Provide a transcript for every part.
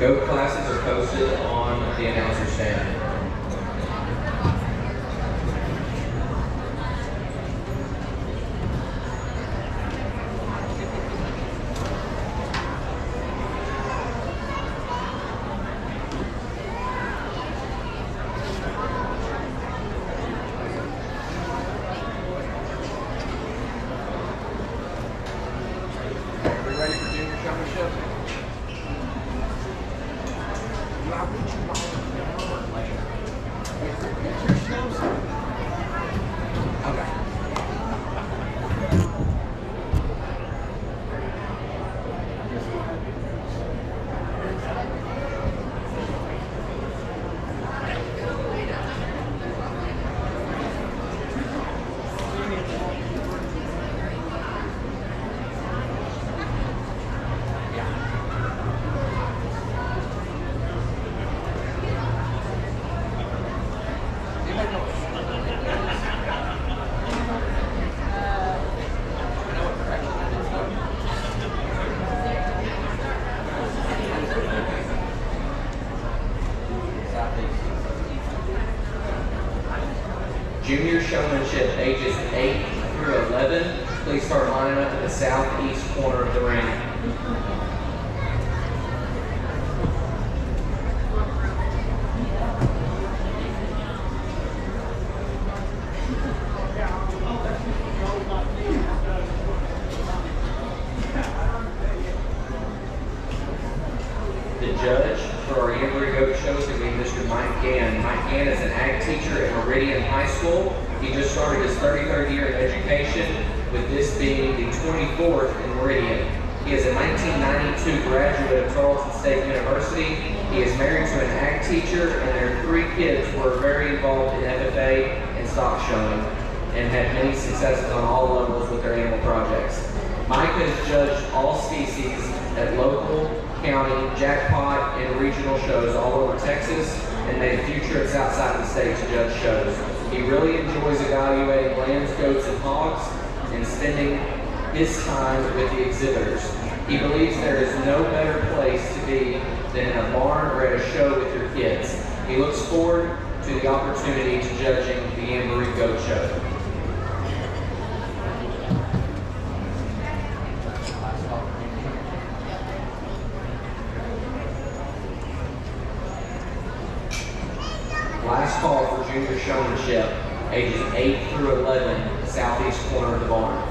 Goat classes are posted on the announcer stand. Junior showmanship ages 8 through 11, please start lining up at the southeast corner of the ring. The judge for our Yamboree Goat Show is going to be Mr. Mike Gann. Mike Gann is an ag teacher at Meridian High School. He just started his 33rd year in education, with this being the 24th in Meridian. He is a 1992 graduate of Tarleton State University. He is married to an ag teacher, and their 3 kids were very involved in FFA and stock showing, and had many successes on all levels with their animal projects. Mike has judged all species at local, county, jackpot, and regional shows all over Texas, and made future trips outside the state to judge shows. He really enjoys evaluating lambs, goats, and hogs, and spending his time with the exhibitors. He believes there is no better place to be than in a barn or at a show with your kids. He looks forward to the opportunity to judging the Yamboree Goat Show. Last call for junior showmanship, ages 8 through 11, the southeast corner of the barn.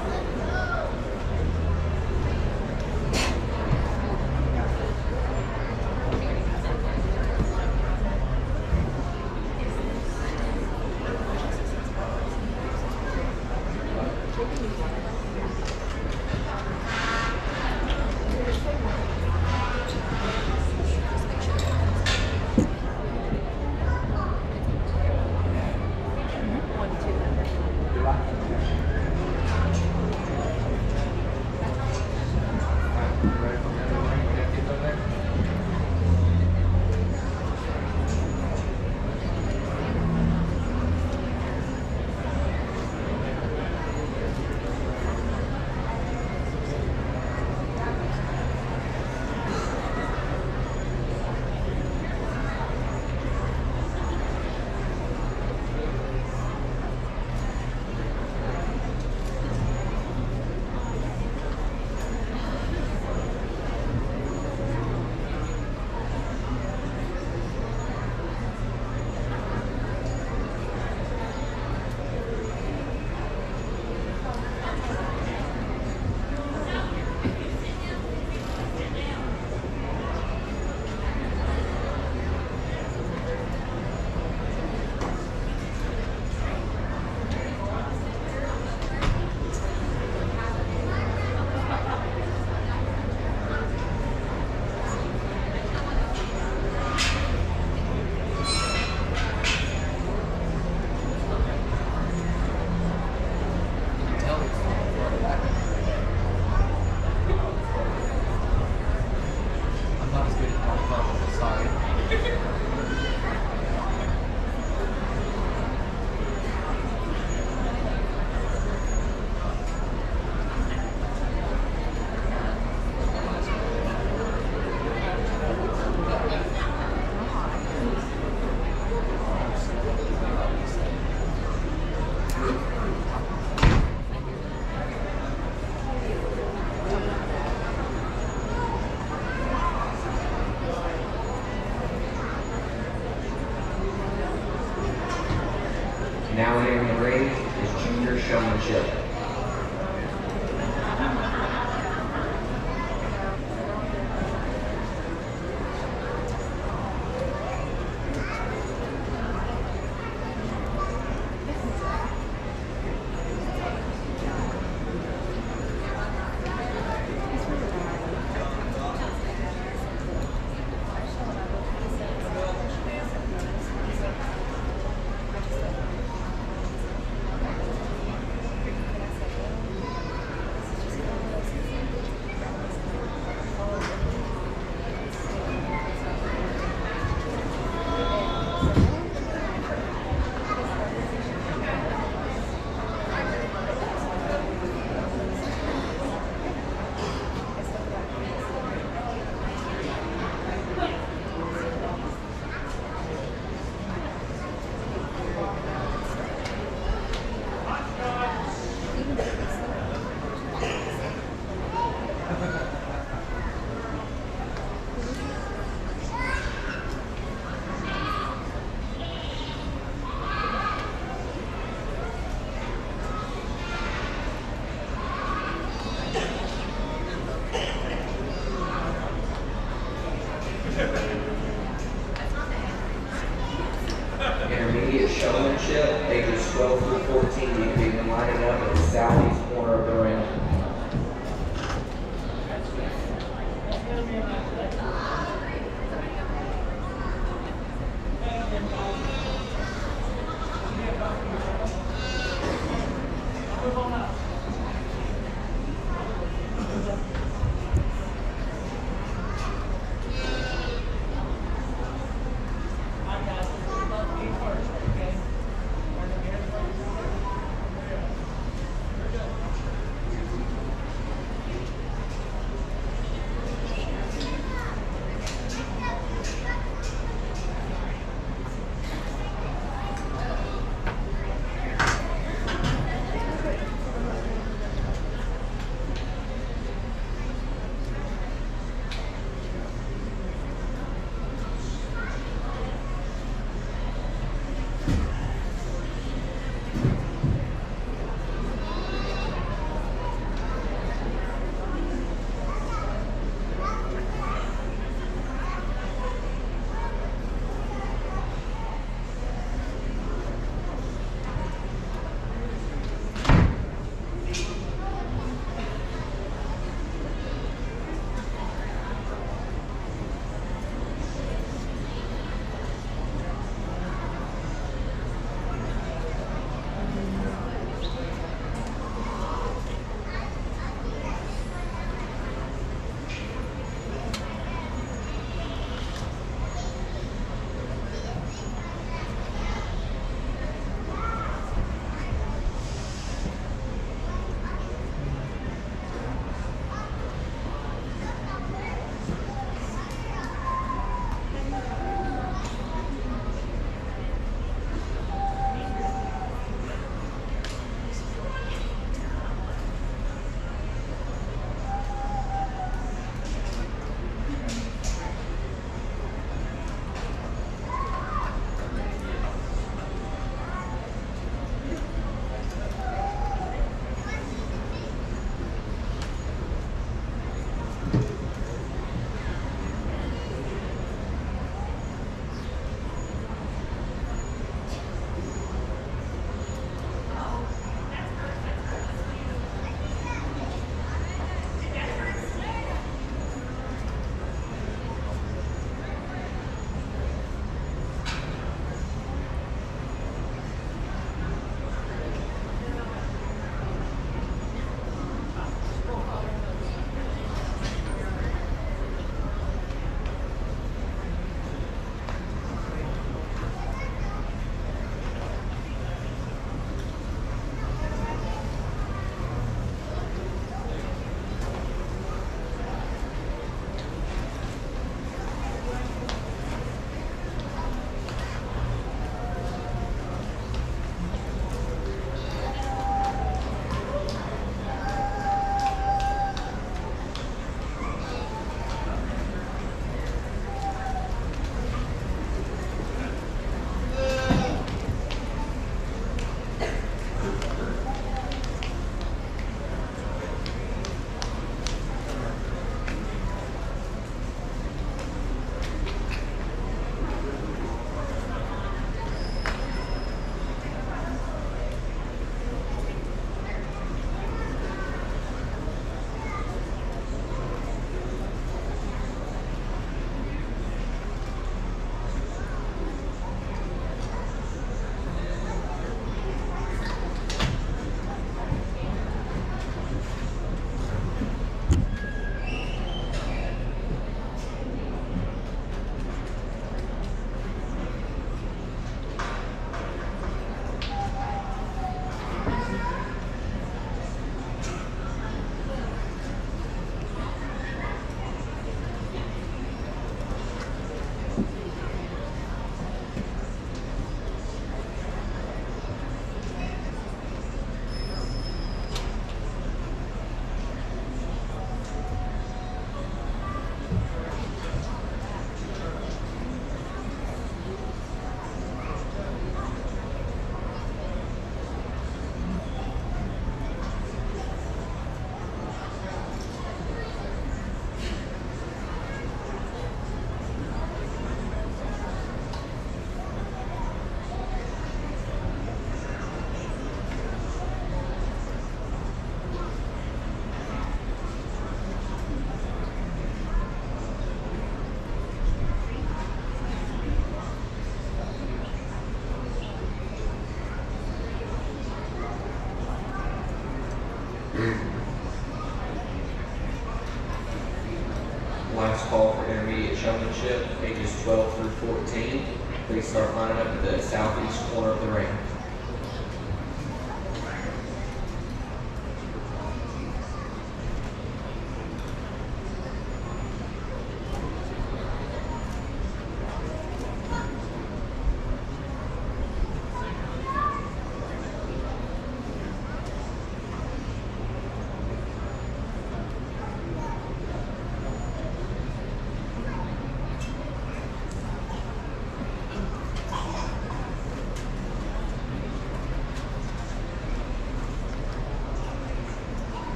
Last call for intermediate showmanship, ages 12 through 14. Please start lining up at the southeast corner of the ring.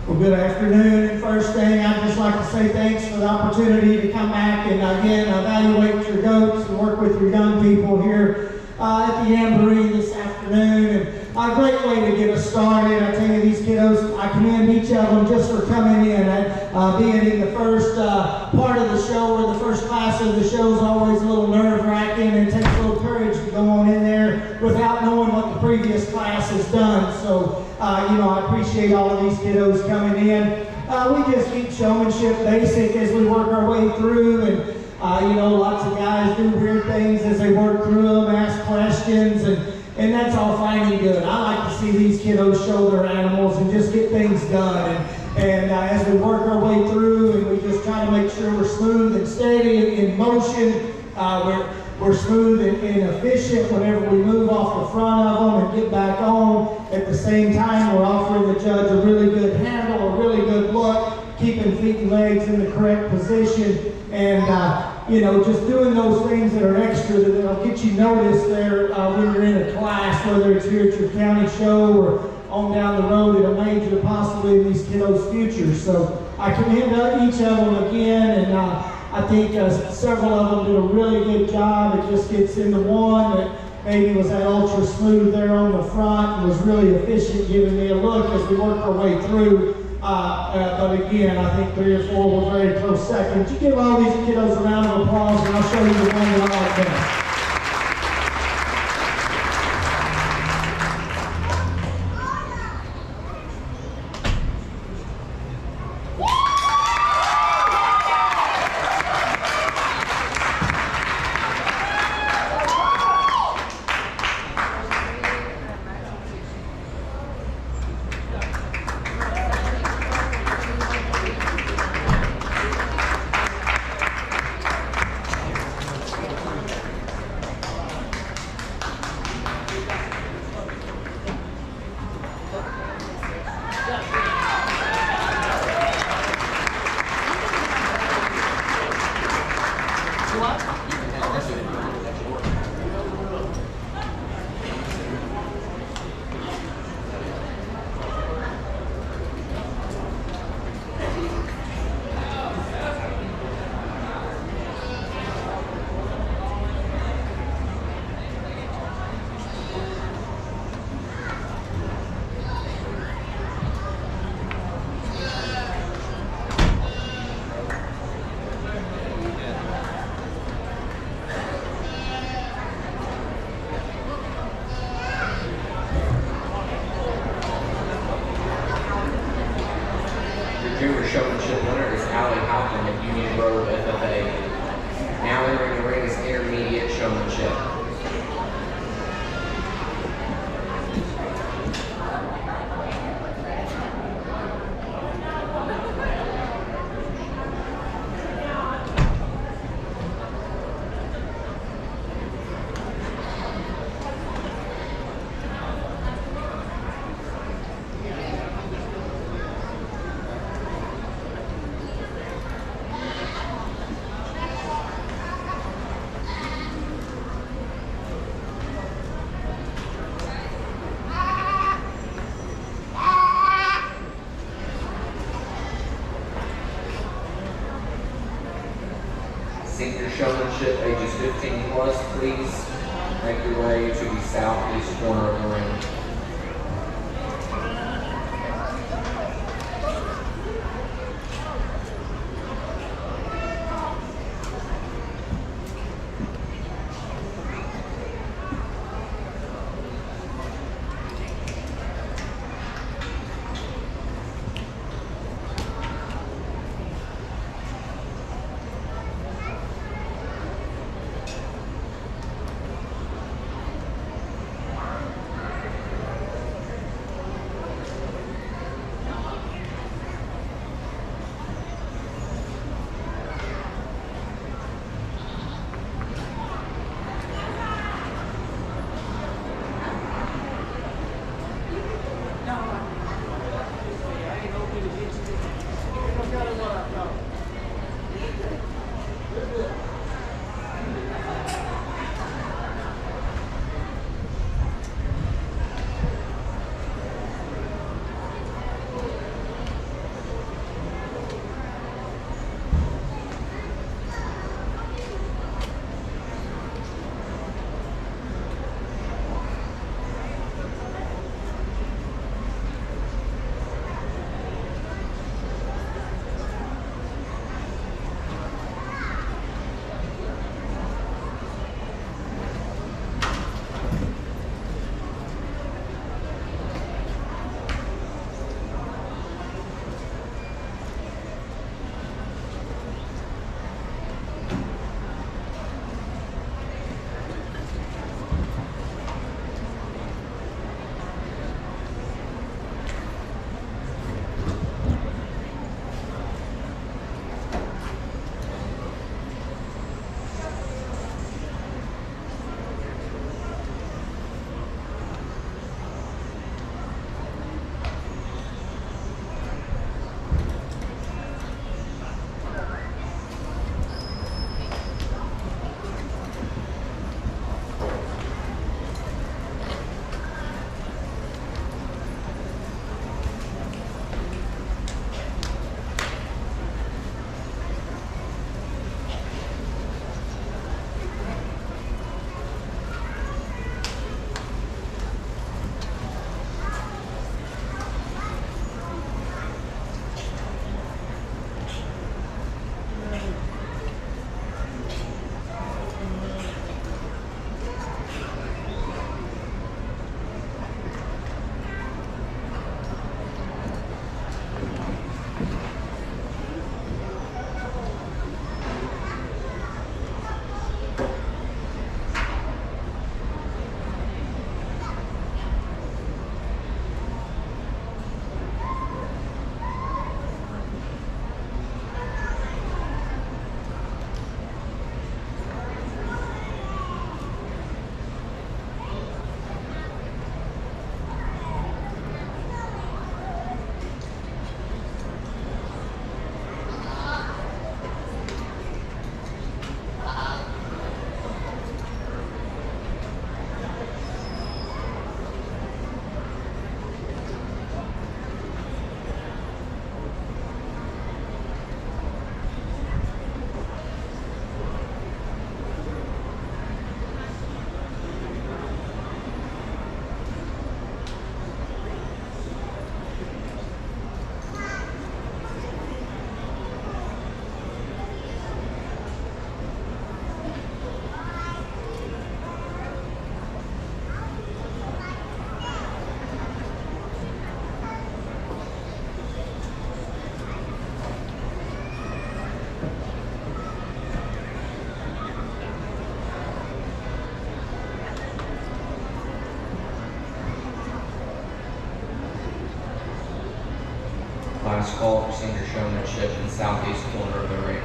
Well, good afternoon. And first thing, I'd just like to say thanks for the opportunity to come back and again evaluate your goats and work with your young people here at the Yamboree this afternoon. And a great way to get us started. I tell you, these kiddos, I commend each of them just for coming in and being in the first part of the show, or the first class of the show is always a little nerve-wracking, and it takes a little courage to go on in there without knowing what the previous class has done. So, I appreciate all of these kiddos coming in. We just keep showmanship basic as we work our way through, and lots of guys do weird things as they work through them, ask questions, and that's all fine and good. I like to see these kiddos show their animals and just get things done. And as we work our way through, and we just try to make sure we're smooth and steady in motion, we're smooth and efficient whenever we move off the front of them and get back on. At the same time, we're offering the judge a really good handle, a really good look, keeping feet and legs in the correct position, and just doing those things that are extra that'll get you noticed there when you're in a class, whether it's here at your county show or on down the road at a major, possibly in these kiddos' futures. So I commend each of them again, and I think several of them did a really good job. It just gets into one that maybe was that ultra smooth there on the front and was really efficient, giving me a look as we work our way through. But again, I think 3 or 4 were very close seconds. You give all these kiddos a round of applause, and I'll show you the one that I like best. Junior showmanship winner is Allie Halpin of Union Road FFA. Now entering the ring is intermediate showmanship. Senior showmanship, ages 15 plus, please make your way to the southeast corner of the ring. last call for senior showmanship in the southeast corner of the ring.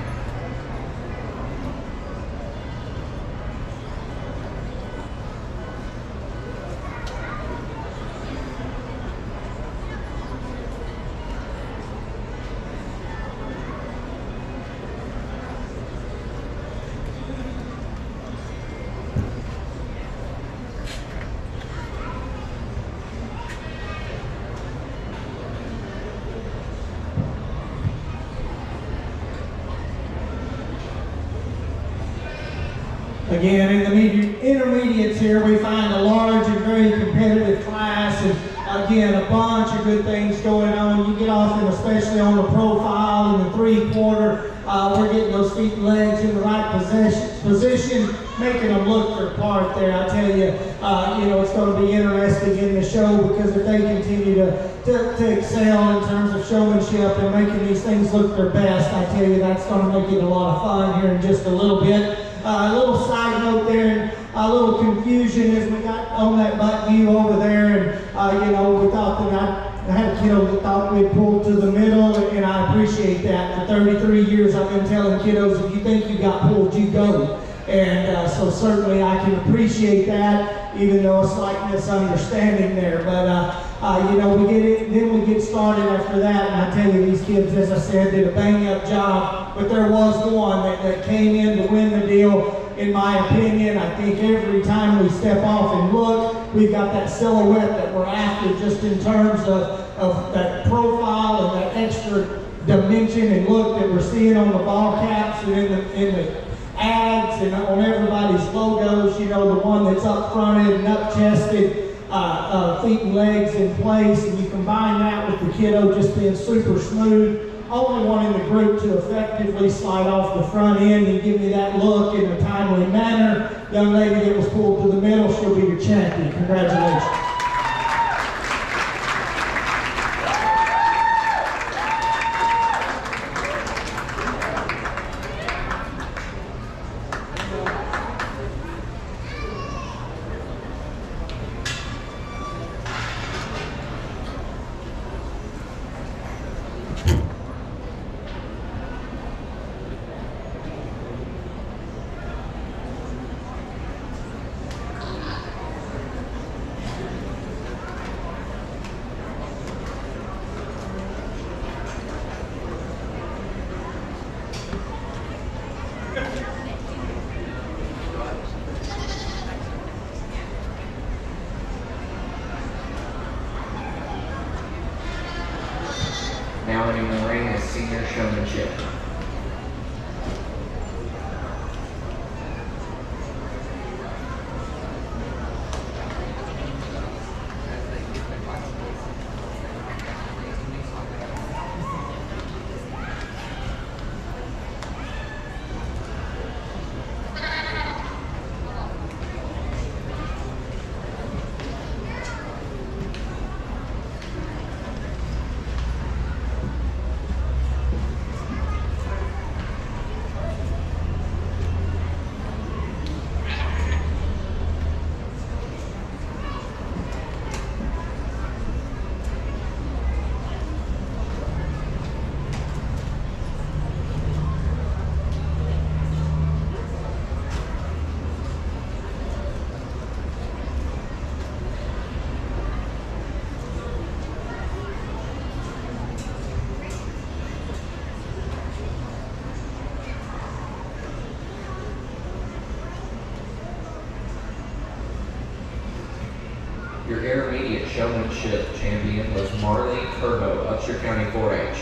Again, in the intermediates here, we find a large and very competitive class, and again, a bunch of good things going on. You get off, and especially on the profile and the three-quarter, we're getting those feet and legs in the right position, making them look their part there. I tell you, it's going to be interesting in the show, because if they continue to excel in terms of showmanship and making these things look their best, I tell you, that's going to make it a lot of fun here in just a little bit. A little side note there, a little confusion as we got on that butt view over there, and we thought that I had a kiddo that thought we had pulled to the middle, and I appreciate that. For 33 years I've been telling kiddos, if you think you got pulled, you go. And so certainly I can appreciate that, even though a slight misunderstanding there. But we get it, then we get started after that, and I tell you, these kids, as I said, did a bang-up job. But there was one that came in to win the deal, in my opinion. I think every time we step off and look, we've got that silhouette that we're after, just in terms of that profile and that extra dimension and look that we're seeing on the ball caps and in the ads and on everybody's logos. The one that's up fronted and up chested, feet and legs in place, and you combine that with the kiddo just being super smooth. Only one in the group to effectively slide off the front end and give me that look in a timely manner. Young lady that was pulled to the middle, she'll be your champion. Congratulations. Now entering the ring is senior showmanship. Your intermediate showmanship champion was Marley Turbo, Upshur County 4-H.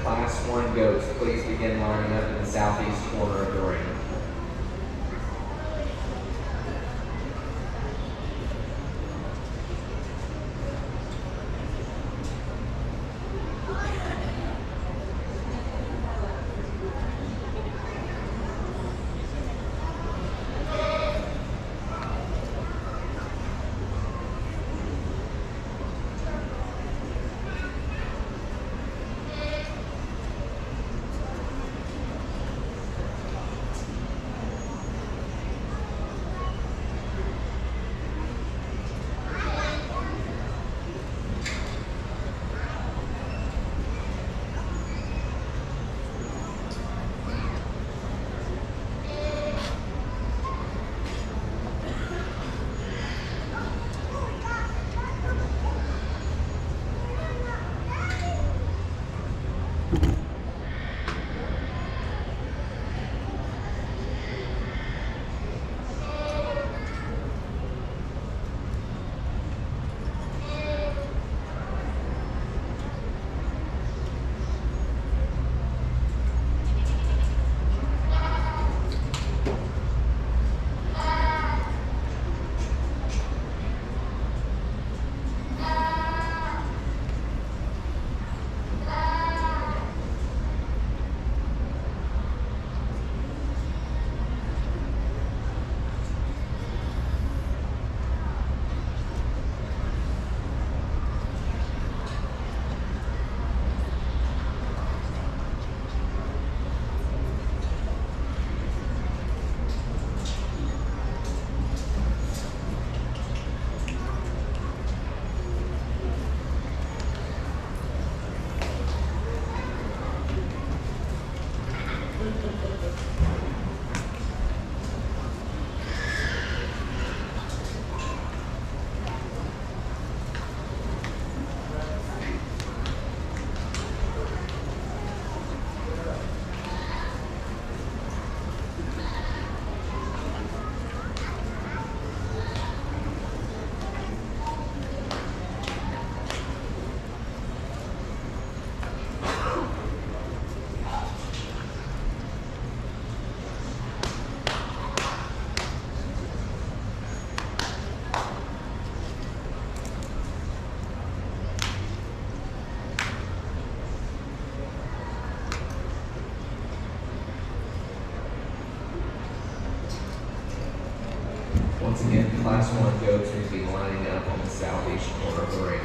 Class 1 goats, please begin lining up in the southeast corner of the ring. Once again, Class 1 goats will be lining up on the southeast corner of the ring.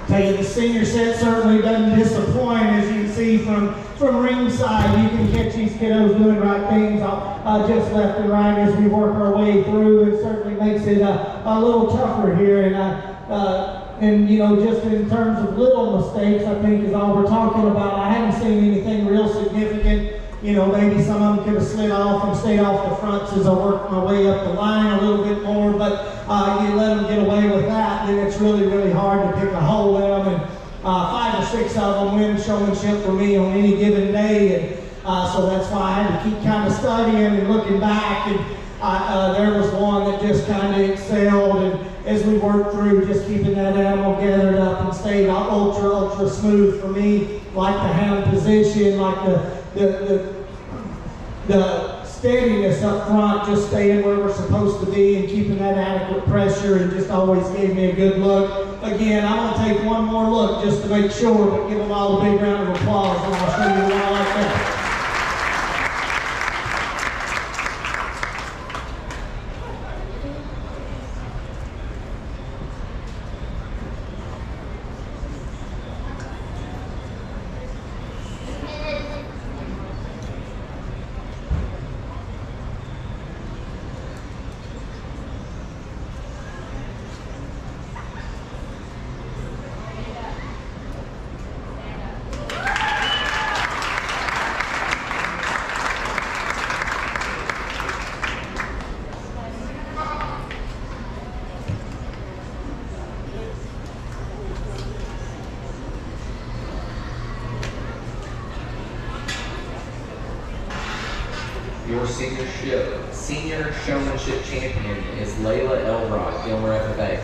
Tell you, the senior set certainly doesn't disappoint. As you can see from ringside, you can catch these kiddos doing right things just left and right as we work our way through. It certainly makes it a little tougher here. And you know, just in terms of little mistakes, I think is all we're talking about. I haven't seen anything real significant. You know, maybe some of them could have slid off and stayed off the fronts as I worked my way up the line a little bit more, but you let them get away with that, then it's really, really hard to pick a hole in them. And 5 or 6 of them win showmanship for me on any given day, and so that's why I had to keep kind of studying and looking back. And there was one that just kind of excelled, and as we worked through, just keeping that animal gathered up and stayed ultra smooth for me, like the hand position, like the steadiness up front, just staying where we're supposed to be and keeping that adequate pressure, and just always gave me a good look. Again, I'm going to take one more look just to make sure, but give them all a big round of applause, and I'll show you what I like that. Your senior showmanship champion is Layla Elrod, Gilmer FFA.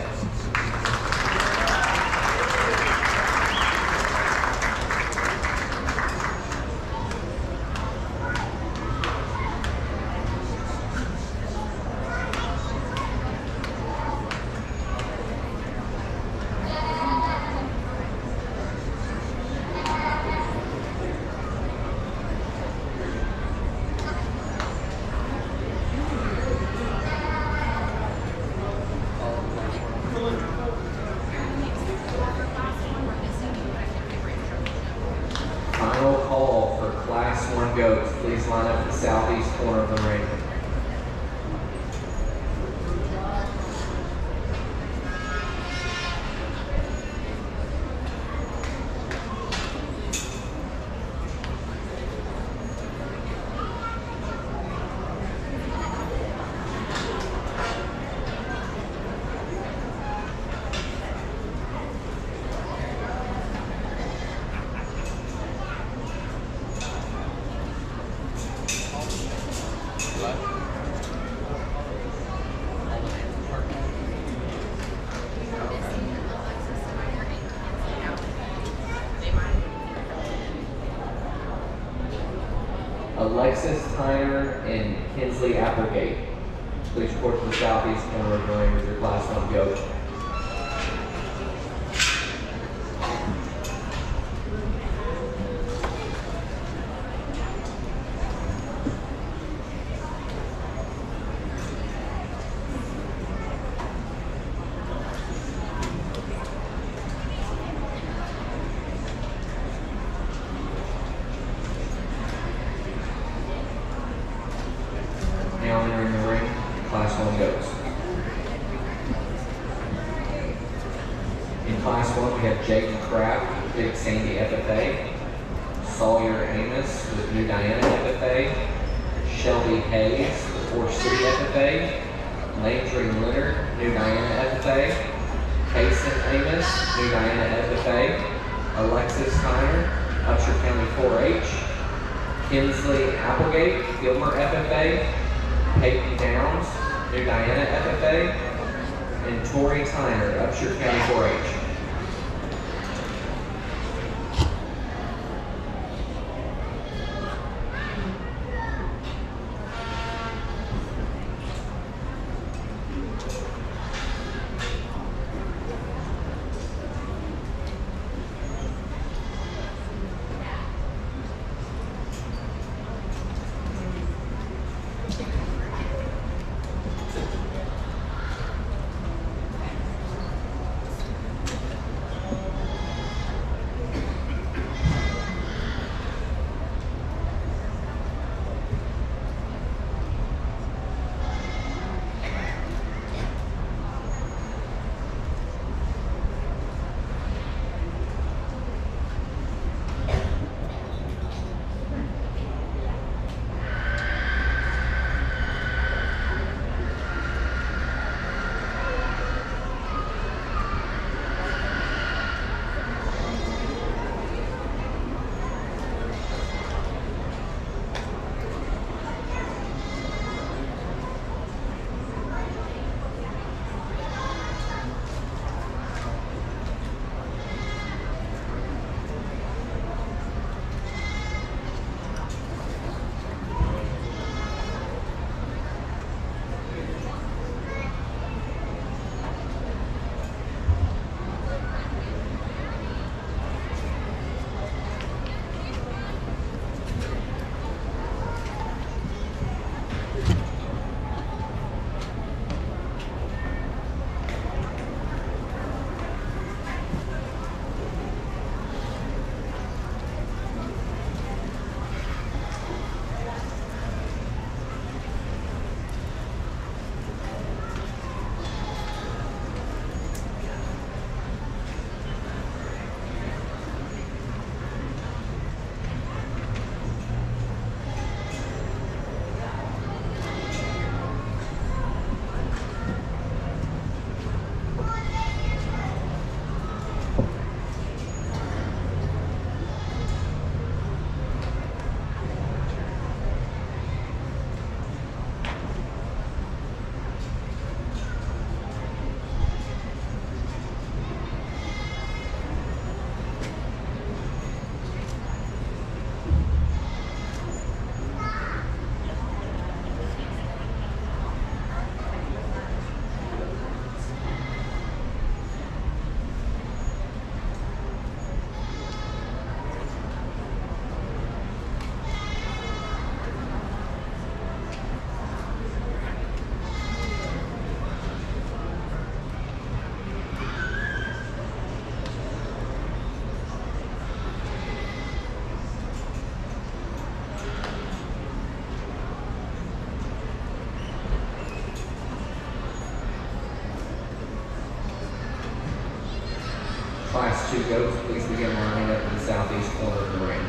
Final call for Class 1 goats. Please line up at the southeast corner of the ring. Alexis Tyner and Kinsley Applegate. Please report to the southeast corner of the ring with your Class 1 goat. Now entering the ring, Class 1 goats. In Class 1, we have Jaden Kraft, Big Sandy FFA, Sawyer Amos with New Diana FFA, Shelby Hayes with Forge City FFA, Landry Leonard, New Diana FFA, Payson Amos, New Diana FFA, Alexis Tyner, Upshur County 4-H, Kinsley Applegate, Gilmer FFA, Peyton Downs, New Diana FFA, and Tori Tyner, Upshur County 4-H. Class 2 goats, please begin lining up in the southeast corner of the ring.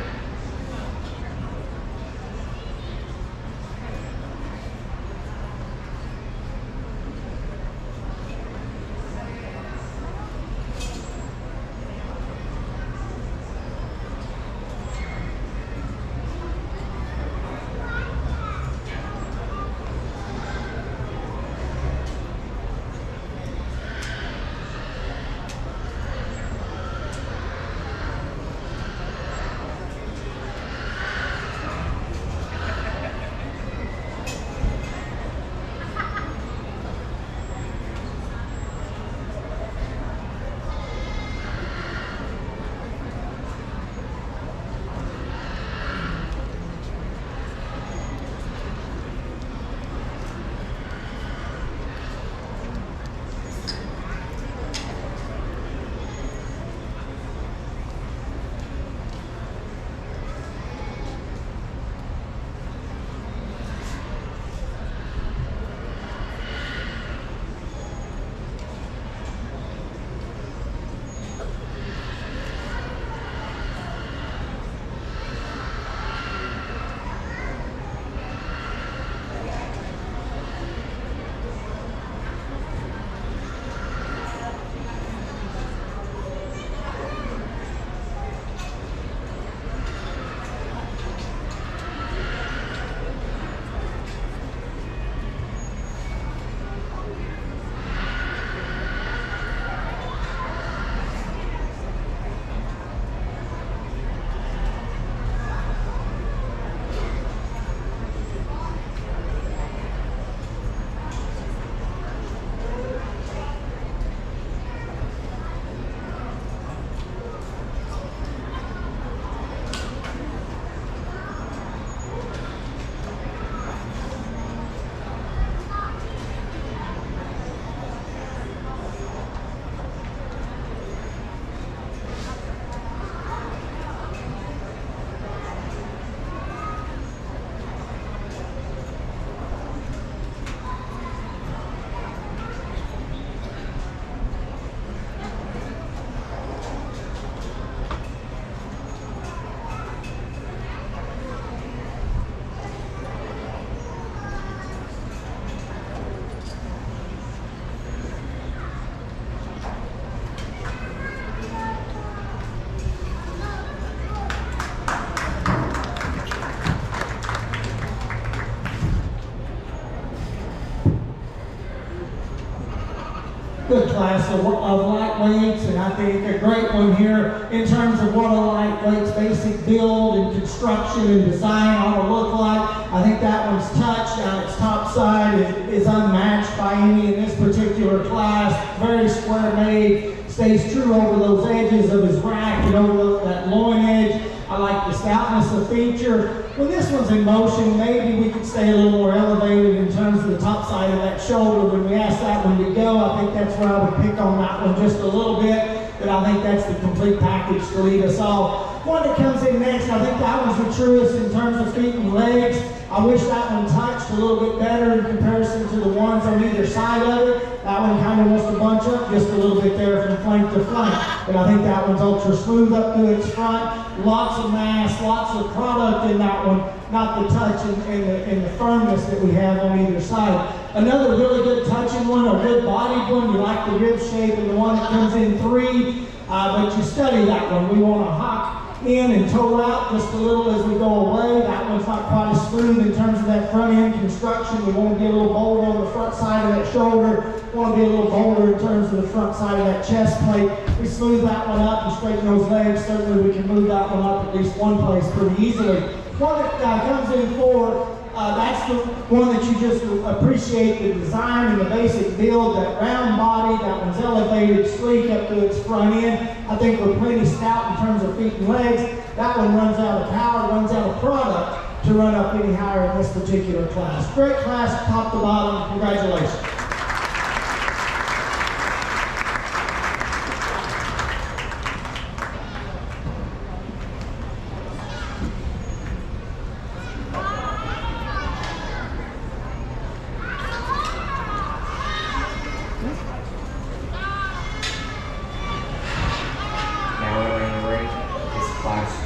Good class of lightweights, and I think a great one here in terms of what a lightweight's basic build and construction and design ought to look like. I think that one's touch down its top side is unmatched by any in this particular class. Very square made, stays true over those edges of his rack and over that loin edge. I like the stoutness of feature. When this one's in motion, maybe we could stay a little more elevated in terms of the top side of that shoulder. When we ask that one to go, I think that's where I would pick on that one just a little bit. But I think that's the complete package to lead us all. One that comes in next, I think that one's the truest in terms of feet and legs. I wish that one touched a little bit better in comparison to the ones on either side of it. That one kind of wants to bunch up just a little bit there from flank to flank. But I think that one's ultra smooth up to its front. Lots of mass, lots of product in that one. Not the touch and the firmness that we have on either side. Another really good touching one, a good bodied one. You like the rib shape and the one that comes in 3. But you study that one. We want to hop in and toe out just a little as we go away. That one's not quite as smooth in terms of that front end construction. We want to be a little bolder on the front side of that shoulder. We want to be a little bolder in terms of the front side of that chest plate. We smooth that one up and straighten those legs. Certainly we can move that one up at least one place pretty easily. One that comes in forward, that's the one that you just appreciate the design and the basic build, that round body, that one's elevated, sleek up to its front end. I think we're plenty stout in terms of feet and legs. That one runs out of power, runs out of product to run up any higher in this particular class. Great class, top to bottom. Congratulations.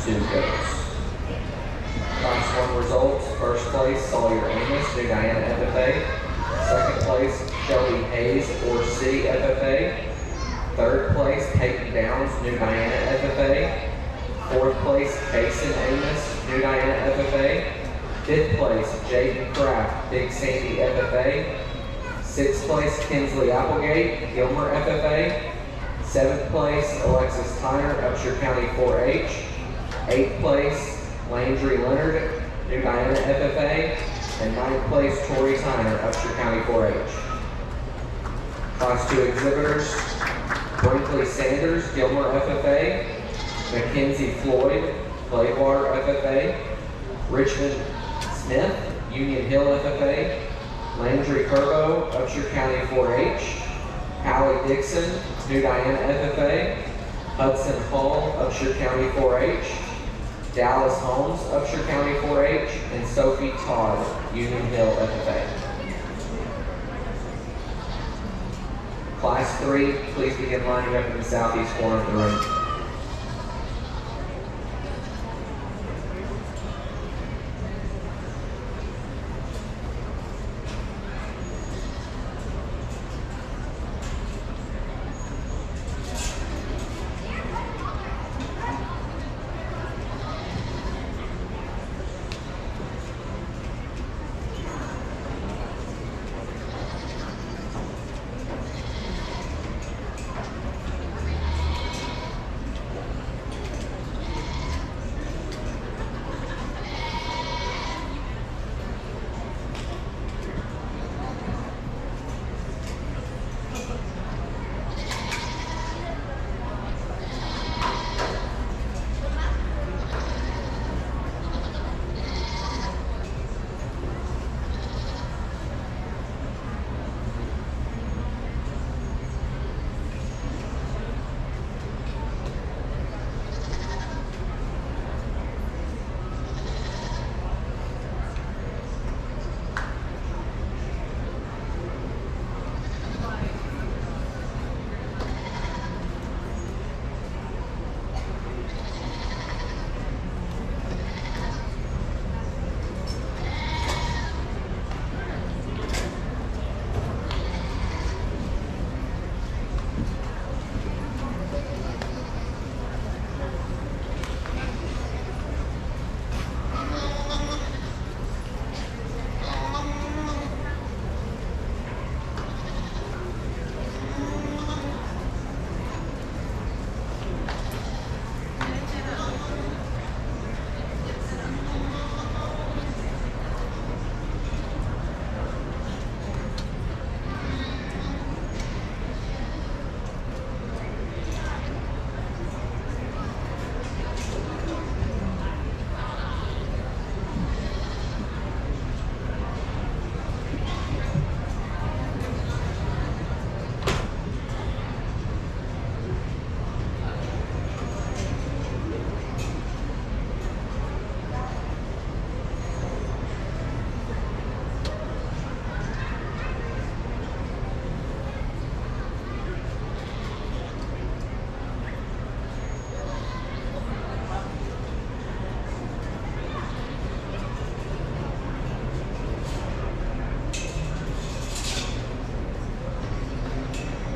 2 goats. Class 1 results: first place, Sawyer Amos, New Diana FFA. Second place, Shelby Hayes, Ore City FFA. Third place, Peyton Downs, New Diana FFA. Fourth place, Mason Amos, New Diana FFA. Fifth place, Jaden Kraft, Big Sandy FFA. Sixth place, Kinsley Applegate, Gilmer FFA. Seventh place, Alexis Tyner, Upshur County 4-H. Eighth place, Landry Leonard, New Diana FFA. And ninth place, Tori Tyner, Upshur County 4-H. Class 2 exhibitors: Brinkley Sanders, Gilmer FFA. Mackenzie Floyd, Claywater FFA. Richmond Smith, Union Hill FFA. Landry Curbo, Upshur County 4-H. Hallie Dixon, New Diana FFA. Hudson Hall, Upshur County 4-H. Dallas Holmes, Upshur County 4-H. And Sophie Todd, Union Hill FFA. Class 3, please begin lining up in the southeast corner of the room.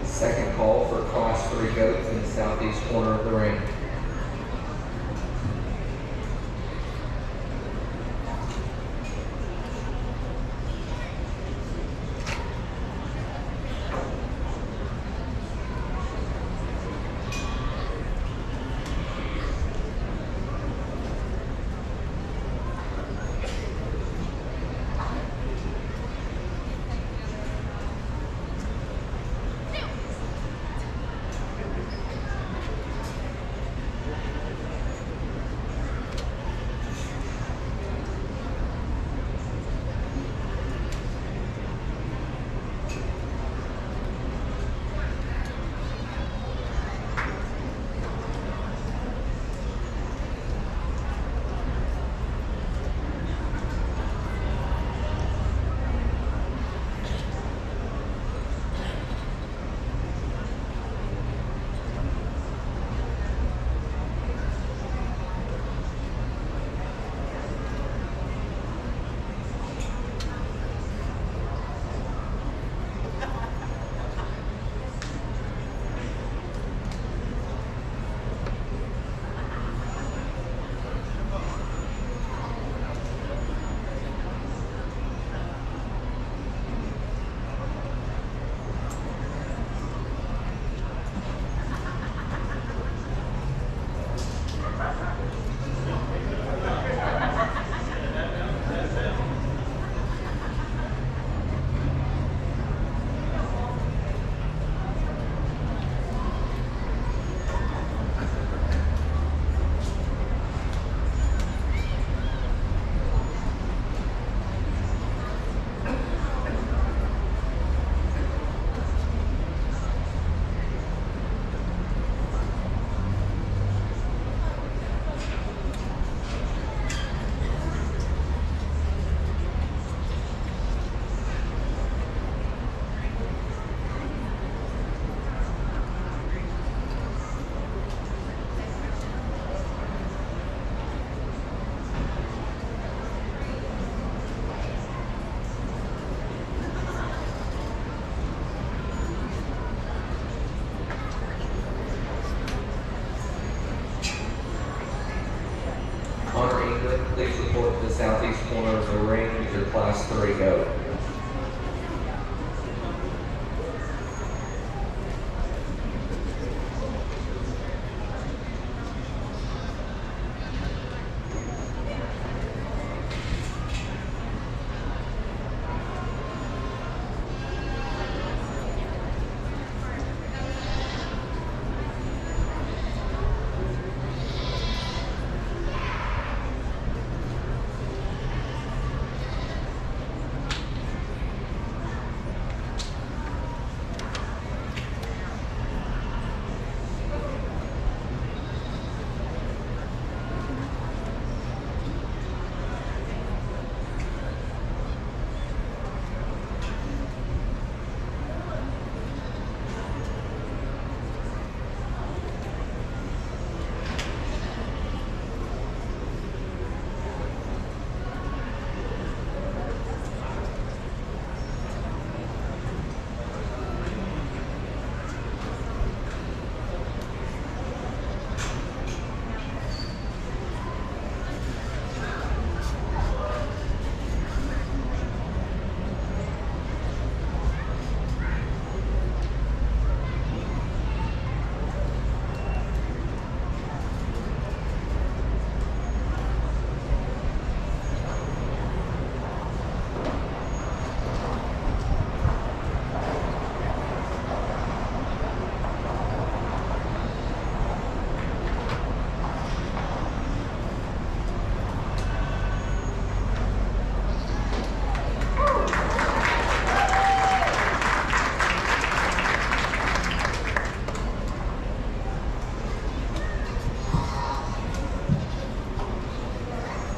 Second call for Class 3 goats in the southeast corner of the ring. southeast corner of the ring with your Class 3 goat.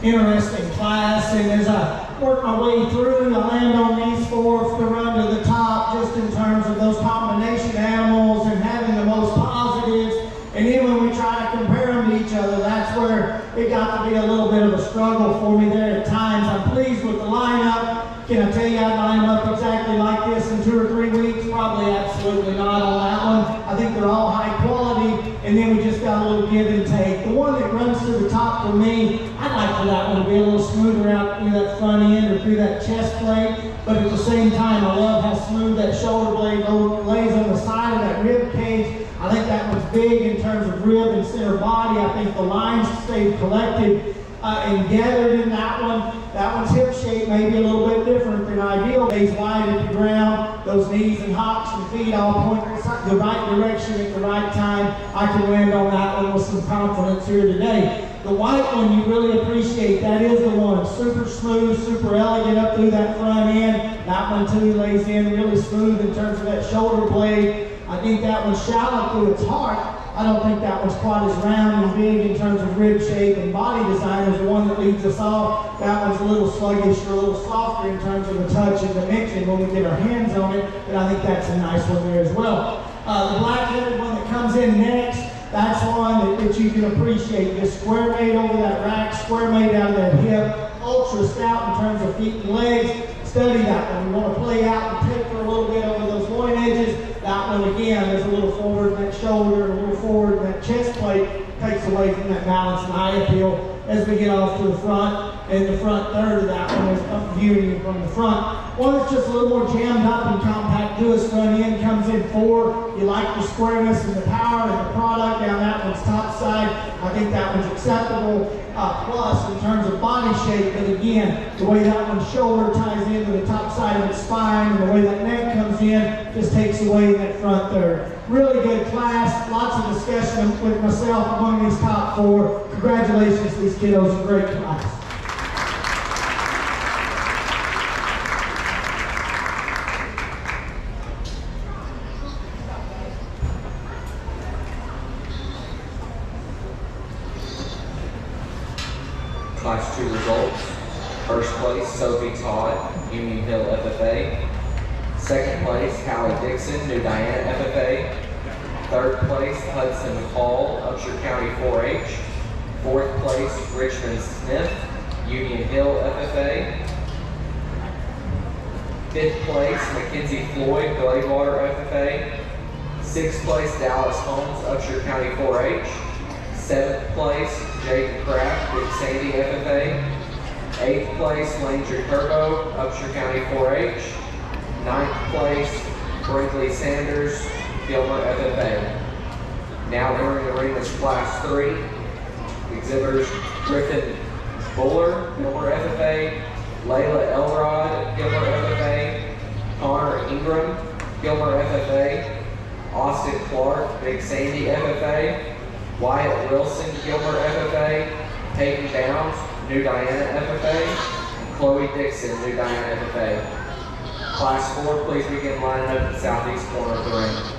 Interesting class, and as I work my way through, I land on these four to run to the top just in terms of those combination animals and having the most positives. And then when we try to compare them to each other, that's where it got to be a little bit of a struggle for me there at times. I'm pleased with the lineup. Can I tell you I'd line them up exactly like this in 2 or 3 weeks? Probably absolutely not on that one. I think they're all high quality, and then we just got a little give and take. The one that runs to the top for me, I'd like for that one to be a little smoother out through that front end or through that chest plate, but at the same time, I love how smooth that shoulder blade lays on the side of that rib cage. I think that one's big in terms of rib and center body. I think the lines stayed collected and gathered in that one. That one's hip shape may be a little bit different than ideal. Lays wide at the ground. Those knees and hocks and feet all point the right direction at the right time. I can land on that one with some confidence here today. The white one you really appreciate. That is the one. Super smooth, super elegant up through that front end. That one too lays in really smooth in terms of that shoulder blade. I think that one's shallow through its heart. I don't think that one's quite as round and big in terms of rib shape and body design as the one that leads us off. That one's a little sluggish or a little softer in terms of the touch and dimension when we get our hands on it, but I think that's a nice one there as well. The black-headed one that comes in next, that's one that you can appreciate. Just square made over that rack, square made out of that hip, ultra stout in terms of feet and legs. Study that one. We want to play out and take for a little bit over those loin edges. That one again is a little forward in that shoulder, a little forward in that chest plate, takes away from that balance and eye appeal as we get off to the front. And the front third of that one is up viewing from the front. One that's just a little more jammed up and compact to its front end, comes in 4. You like the squareness and the power and the product down that one's top side. I think that one's acceptable. Plus in terms of body shape, but again, the way that one's shoulder ties into the top side of its spine and the way that neck comes in just takes away that front third. Really good class, lots of discussion with myself among these top 4. Congratulations to these kiddos, a great class. Class 2 results. First place, Sophie Todd, Union Hill FFA. Second place, Callie Dixon, New Diana FFA. Third place, Hudson Hall, Upshur County 4-H. Fourth place, Richmond Smith, Union Hill FFA. Fifth place, Mackenzie Floyd, Gladewater FFA. Sixth place, Dallas Holmes, Upshur County 4-H. Seventh place, Jaden Kraft, Big Sandy FFA. 8th place, Langer Turbo, Upshur County 4-H. 9th place, Brinkley Sanders, Gilmer FFA. Now entering the ring is Class 3. Exhibitors Griffin Buller, Gilmer FFA. Layla Elrod, Gilmer FFA. Connor Ingram, Gilmer FFA. Austin Clark, Big Sandy FFA. Wyatt Wilson, Gilmer FFA. Peyton Downs, New Diana FFA. And Chloe Dixon, New Diana FFA. Class 4, please begin lining up at the southeast corner of the ring.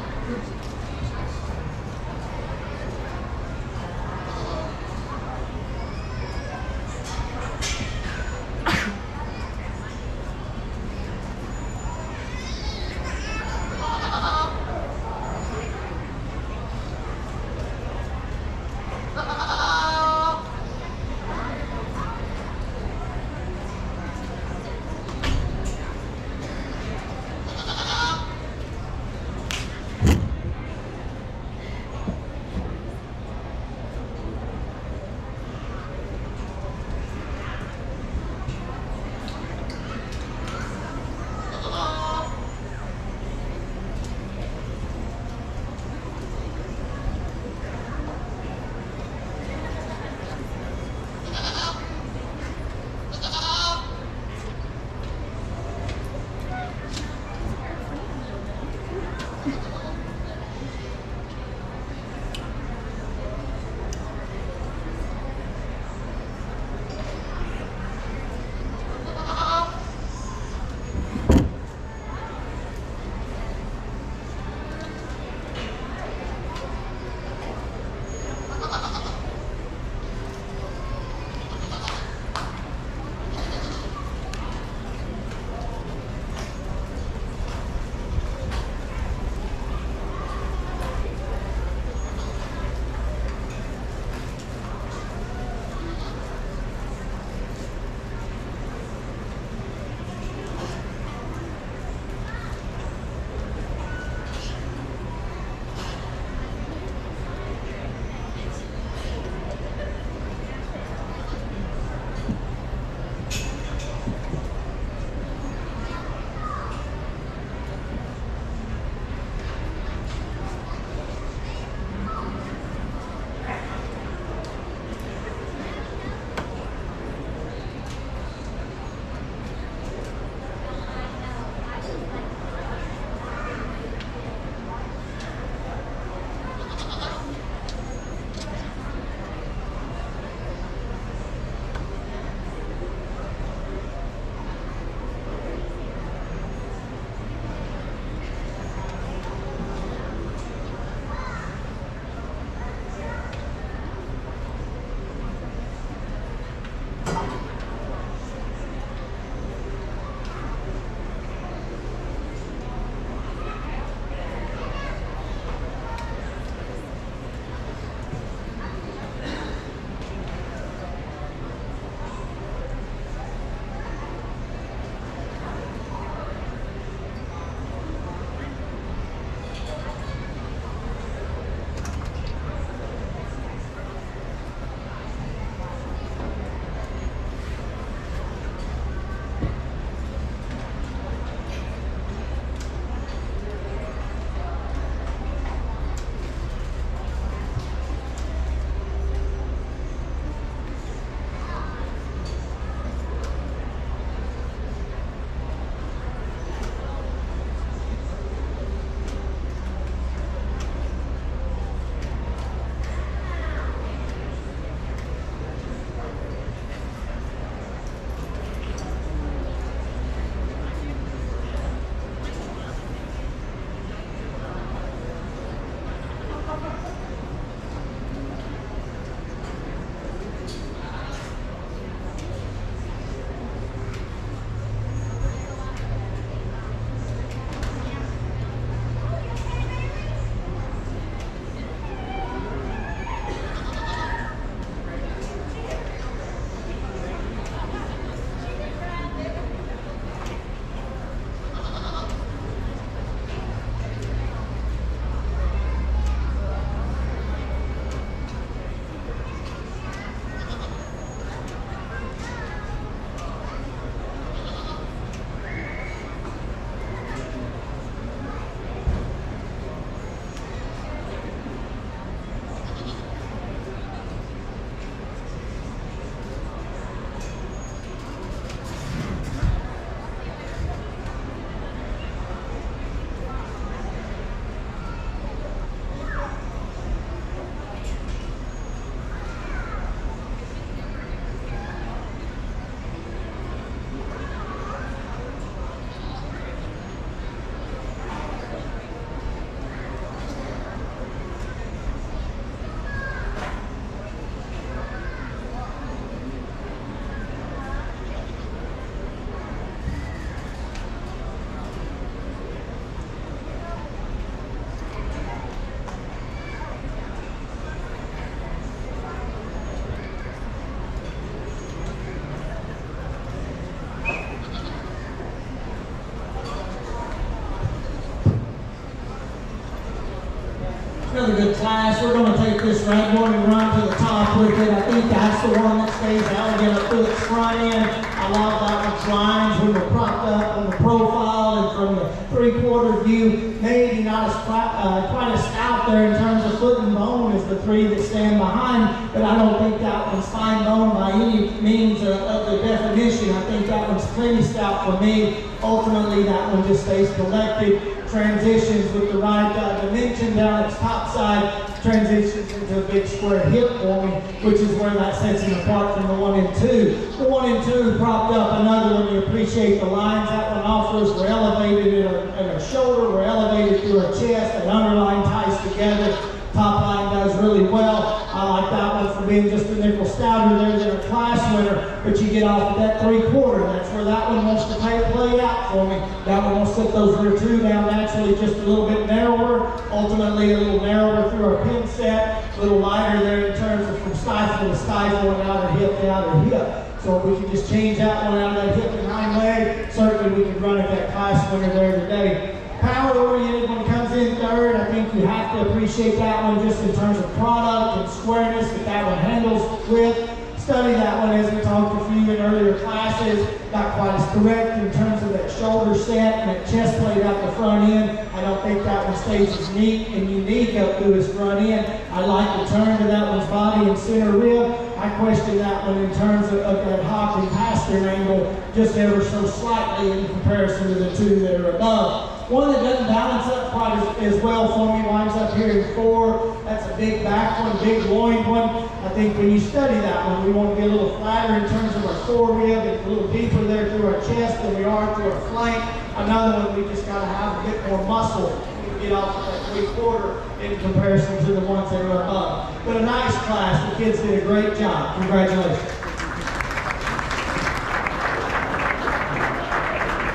Another good class. We're going to take this red one and run to the top with it. I think that's the one that stays elegant up to its front end. I love that one's lines when we're propped up on the profile and from the three-quarter view. Maybe not as quite as stout there in terms of foot and bone as the three that stand behind, but I don't think that one's fine bone by any means of the definition. I think that one's plenty stout for me. Ultimately, that one just stays collected, transitions with the right dimension down its top side, transitions into a big square hip for me, which is where that sets him apart from the 1 and 2. The 1 and 2 propped up another one. You appreciate the lines that one offers. We're elevated in our shoulder, we're elevated through our chest, that underline ties together. Top line does really well. I like that one for being just a nickel stouter there than a class winner, but you get off of that 3/4. That's where that one wants to play out for me. That one will set those rear two down naturally just a little bit narrower, ultimately a little narrower through our pin set, a little lighter there in terms of from stifle to stifle and outer hip to outer hip. So if we can just change that one out of that hip and hind leg, certainly we can run at that class winner there today. Power-oriented when it comes in third, I think you have to appreciate that one just in terms of product and squareness that one handles with. Study that one as we talked a few in earlier classes. Not quite as correct in terms of that shoulder set and that chest plate out the front end. I don't think that one stays as neat and unique up to his front end. I like the turn to that one's body and center rib. I question that one in terms of that hop and pastern angle just ever so slightly in comparison to the two that are above. One that doesn't balance up quite as well for me winds up here in 4. That's a big back one, big loin one. I think when you study that one, we want to be a little flatter in terms of our forerib and a little deeper there through our chest than we are through our flank. Another one, we just got to have a bit more muscle to get off of that 3/4 in comparison to the ones that are above. But a nice class. The kids did a great job. Congratulations.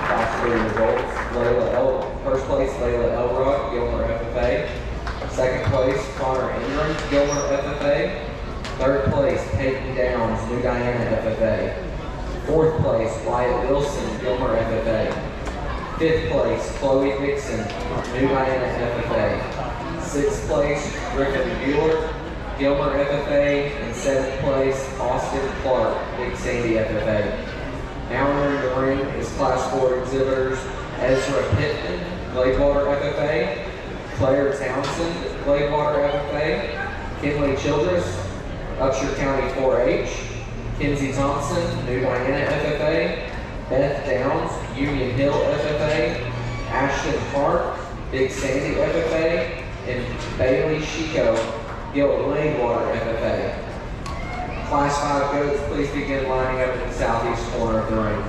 Class 3 results. First place, Layla Elrock, Gilmer FFA. Second place, Connor Ingram, Gilmer FFA. Third place, Peyton Downs, New Diana FFA. Fourth place, Wyatt Wilson, Gilmer FFA. Fifth place, Chloe Dixon, New Diana FFA. Sixth place, Griffin Bueller, Gilmer FFA. And seventh place, Austin Clark, Big Sandy FFA. Now entering the ring is Class 4 exhibitors Ezra Pittman, Gladewater FFA, Claire Townsend, Gladewater FFA, Kinley Childress, Upshur County 4-H, Kinsey Thompson, New Diana FFA, Beth Downs, Union Hill FFA, Ashton Clark, Big Sandy FFA, and Bailey Chico, Gladewater FFA. Class 5 goats, please begin lining up in the southeast corner of the ring.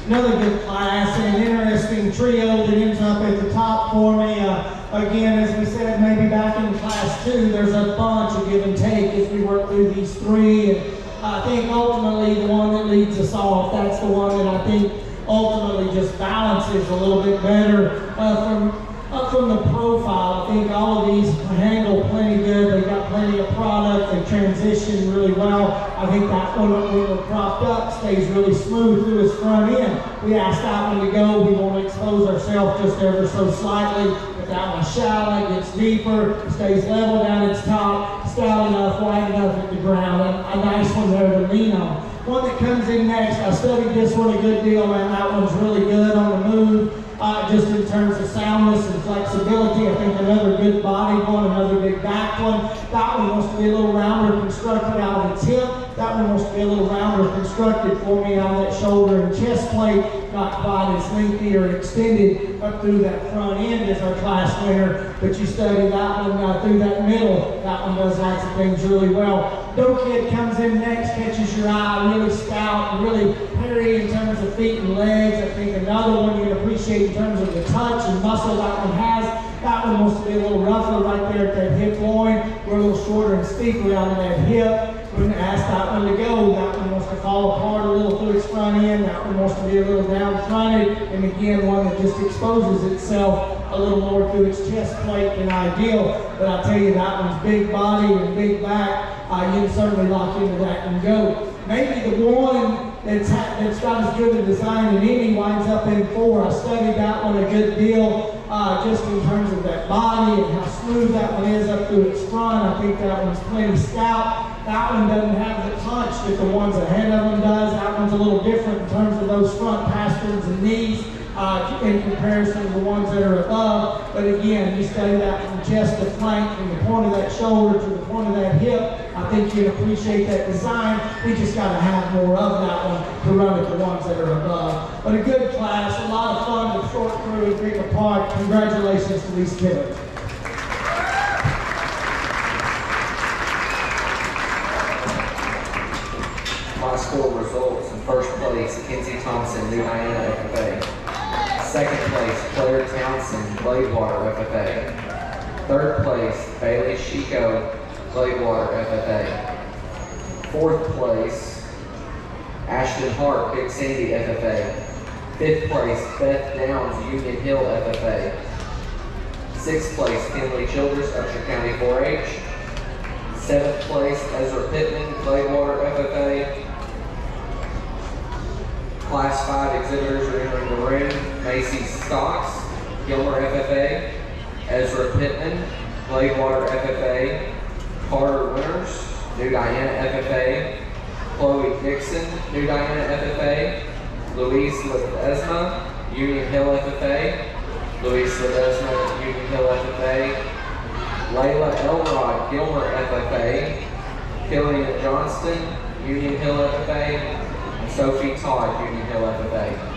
another good class, and an interesting trio that ends up at the top for me. Again, as we said, maybe back in class 2, there's a bunch of give and take as we work through these 3. And I think ultimately the one that leads us off, that's the one that I think ultimately just balances a little bit better from the profile. I think all of these handle plenty good. They've got plenty of product. They transition really well. I think that one, when we're propped up, stays really smooth through his front end. We asked that one to go. We want to expose ourselves just ever so slightly. But that one's shallow, gets deeper, stays level down its top, stout enough, wide enough at the ground. A nice one there to lean on. One that comes in next, I studied this one a good deal, and that one's really good on the move. Just in terms of soundness and flexibility, I think another good body one, another big back one. That one wants to be a little rounder constructed out of its hip. That one wants to be a little rounder constructed for me out of that shoulder and chest plate. Not quite as lengthy or extended up through that front end as our class winner, but you study that one through that middle. That one does lots of things really well. Doe Kid comes in next, catches your eye, really stout and really hairy in terms of feet and legs. I think another one you'd appreciate in terms of the touch and muscle that one has. That one wants to be a little rougher right there at that hip loin. We're a little shorter and steeper out of that hip. When ask that one to go, that one wants to fall apart a little through its front end. That one wants to be a little down-fronted. And again, one that just exposes itself a little more through its chest plate than ideal. But I tell you, that one's big body and big back. You can certainly lock into that and go. Maybe the one that's got as good a design as any winds up in 4. I studied that one a good deal, just in terms of that body and how smooth that one is up through its front. I think that one's plenty stout. That one doesn't have the punch that the ones ahead of them does. That one's a little different in terms of those front pasterns and knees in comparison to the ones that are above. But again, you study that from chest to flank, from the point of that shoulder to the point of that hip. I think you'd appreciate that design. We just got to have more of that one to run at the ones that are above. But a good class, a lot of fun to sort through and pick apart. Congratulations to these kids. My school results: in first place, Kenzie Thompson, New Diana FFA. Second place, Claire Townsend, Bladewater FFA. Third place, Bailey Chico, Bladewater FFA. Fourth place, Ashton Hart, Big Sandy FFA. Fifth place, Beth Downs, Union Hill FFA. Sixth place, Kinley Childers, Upshur County 4-H. Seventh place, Ezra Pittman, Bladewater FFA. Class 5 exhibitors are entering the room: Macy Stocks, Gilmer FFA. Ezra Pittman, Bladewater FFA. Carter Winters, New Diana FFA. Chloe Dixon, New Diana FFA. Louise Ledesma, Union Hill FFA. Louise Ledesma, Union Hill FFA. Layla Elrod, Gilmer FFA. Killian Johnston, Union Hill FFA. And Sophie Todd, Union Hill FFA.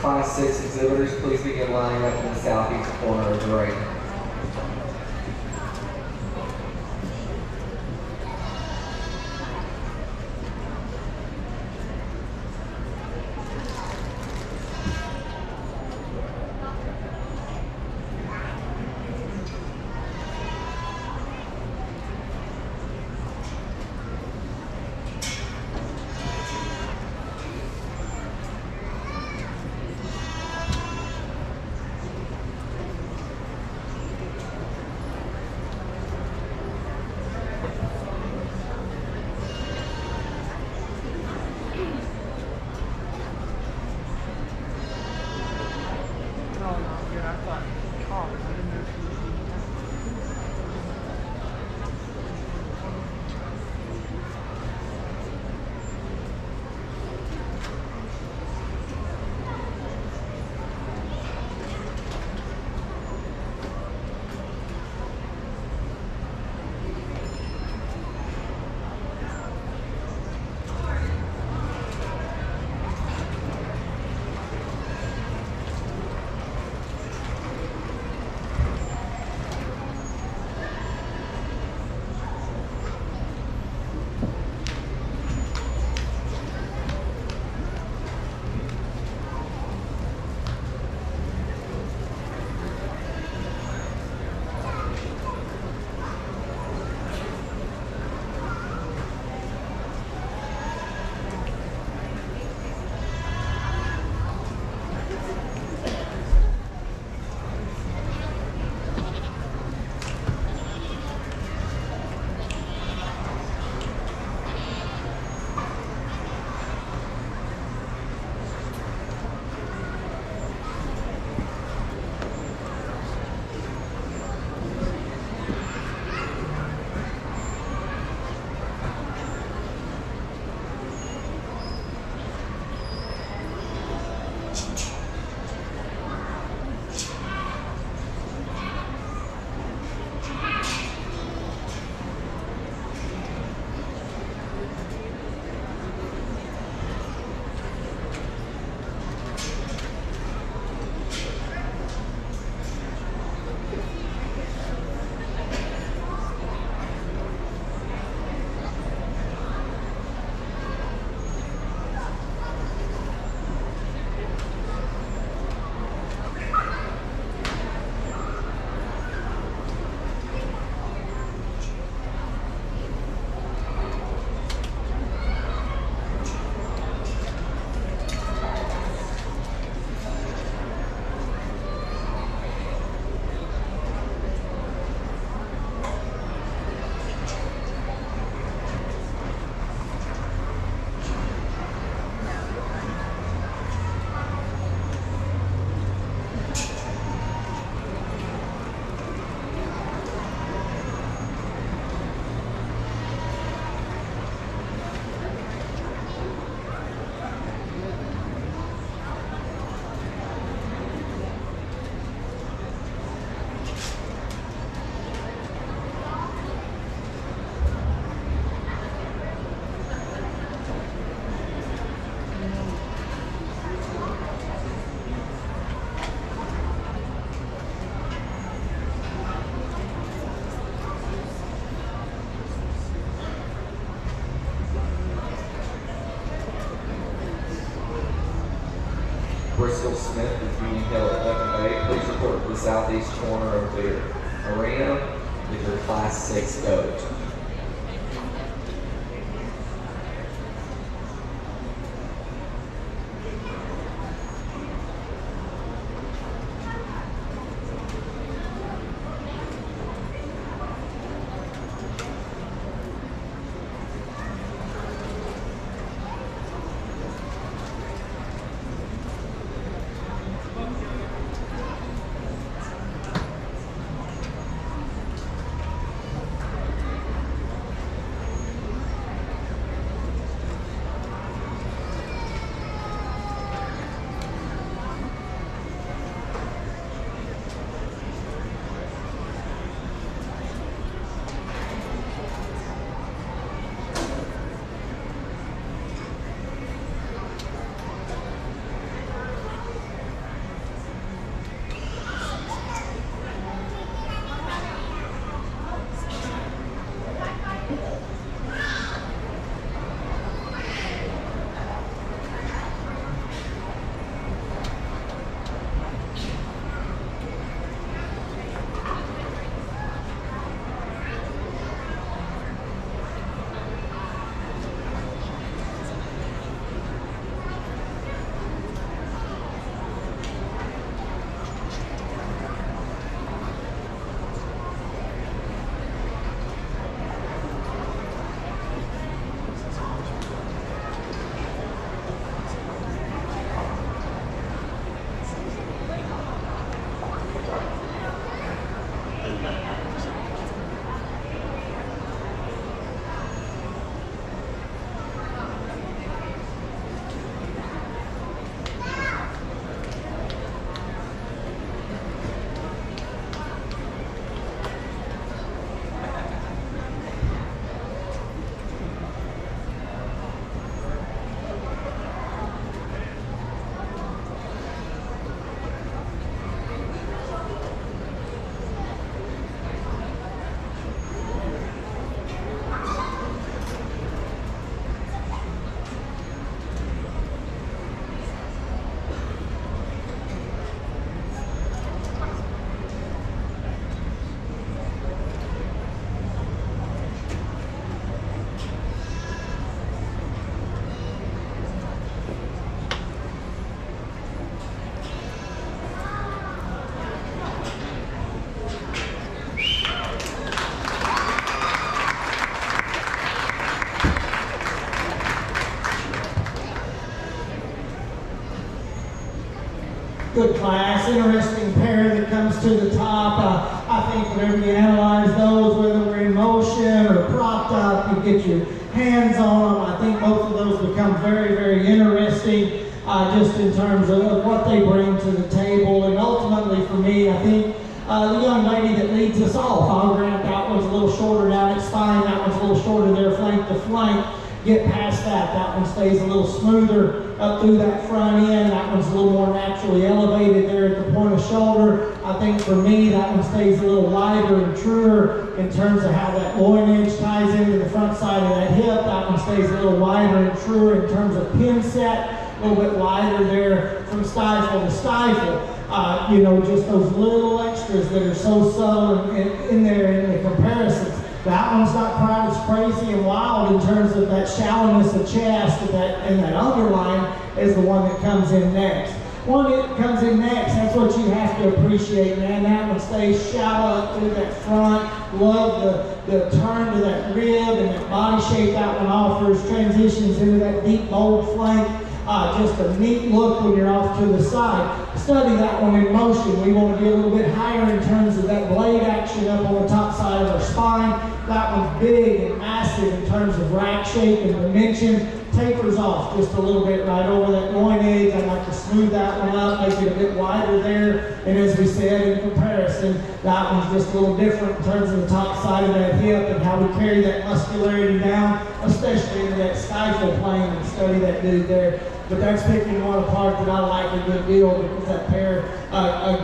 Class 6 exhibitors, please begin lining up in the southeast corner of the ring. Bristol Smith with Union Hill at Bucking Bay. Please report to the southeast corner of the arena with your Class 6 goat. Good class, interesting pair that comes to the top. I think whenever you analyze those, whether we're in motion or propped up, you get your hands on them. I think both of those become very, very interesting just in terms of what they bring to the table. And ultimately for me, I think the young lady that leads us off, I'll grant that one's a little shorter down its spine, that one's a little shorter there flank to flank. Get past that, that one stays a little smoother up through that front end. That one's a little more naturally elevated there at the point of shoulder. I think for me, that one stays a little wider and truer in terms of how that loin edge ties into the front side of that hip. That one stays a little wider and truer in terms of pin set, a little bit wider there from stifle to stifle. You know, just those little extras that are so subtle in there in the comparisons. That one's not quite as crazy and wild in terms of that shallowness of chest and that underline as the one that comes in next. One that comes in next, that's what you have to appreciate, man. That one stays shallow up through that front. Love the turn to that rib and that body shape that one offers. Transitions into that deep bold flank. Just a neat look when you're off to the side. Study that one in motion. We want to be a little bit higher in terms of that blade action up on the top side of our spine. That one's big and massive in terms of rack shape and dimension. Tapers off just a little bit right over that loin edge. I like to smooth that one up, make it a bit wider there. And as we said, in comparison, that one's just a little different in terms of the top side of that hip and how we carry that muscularity down, especially into that stifle plane, and study that dude there. But that's picking one apart that I like a good deal because that pair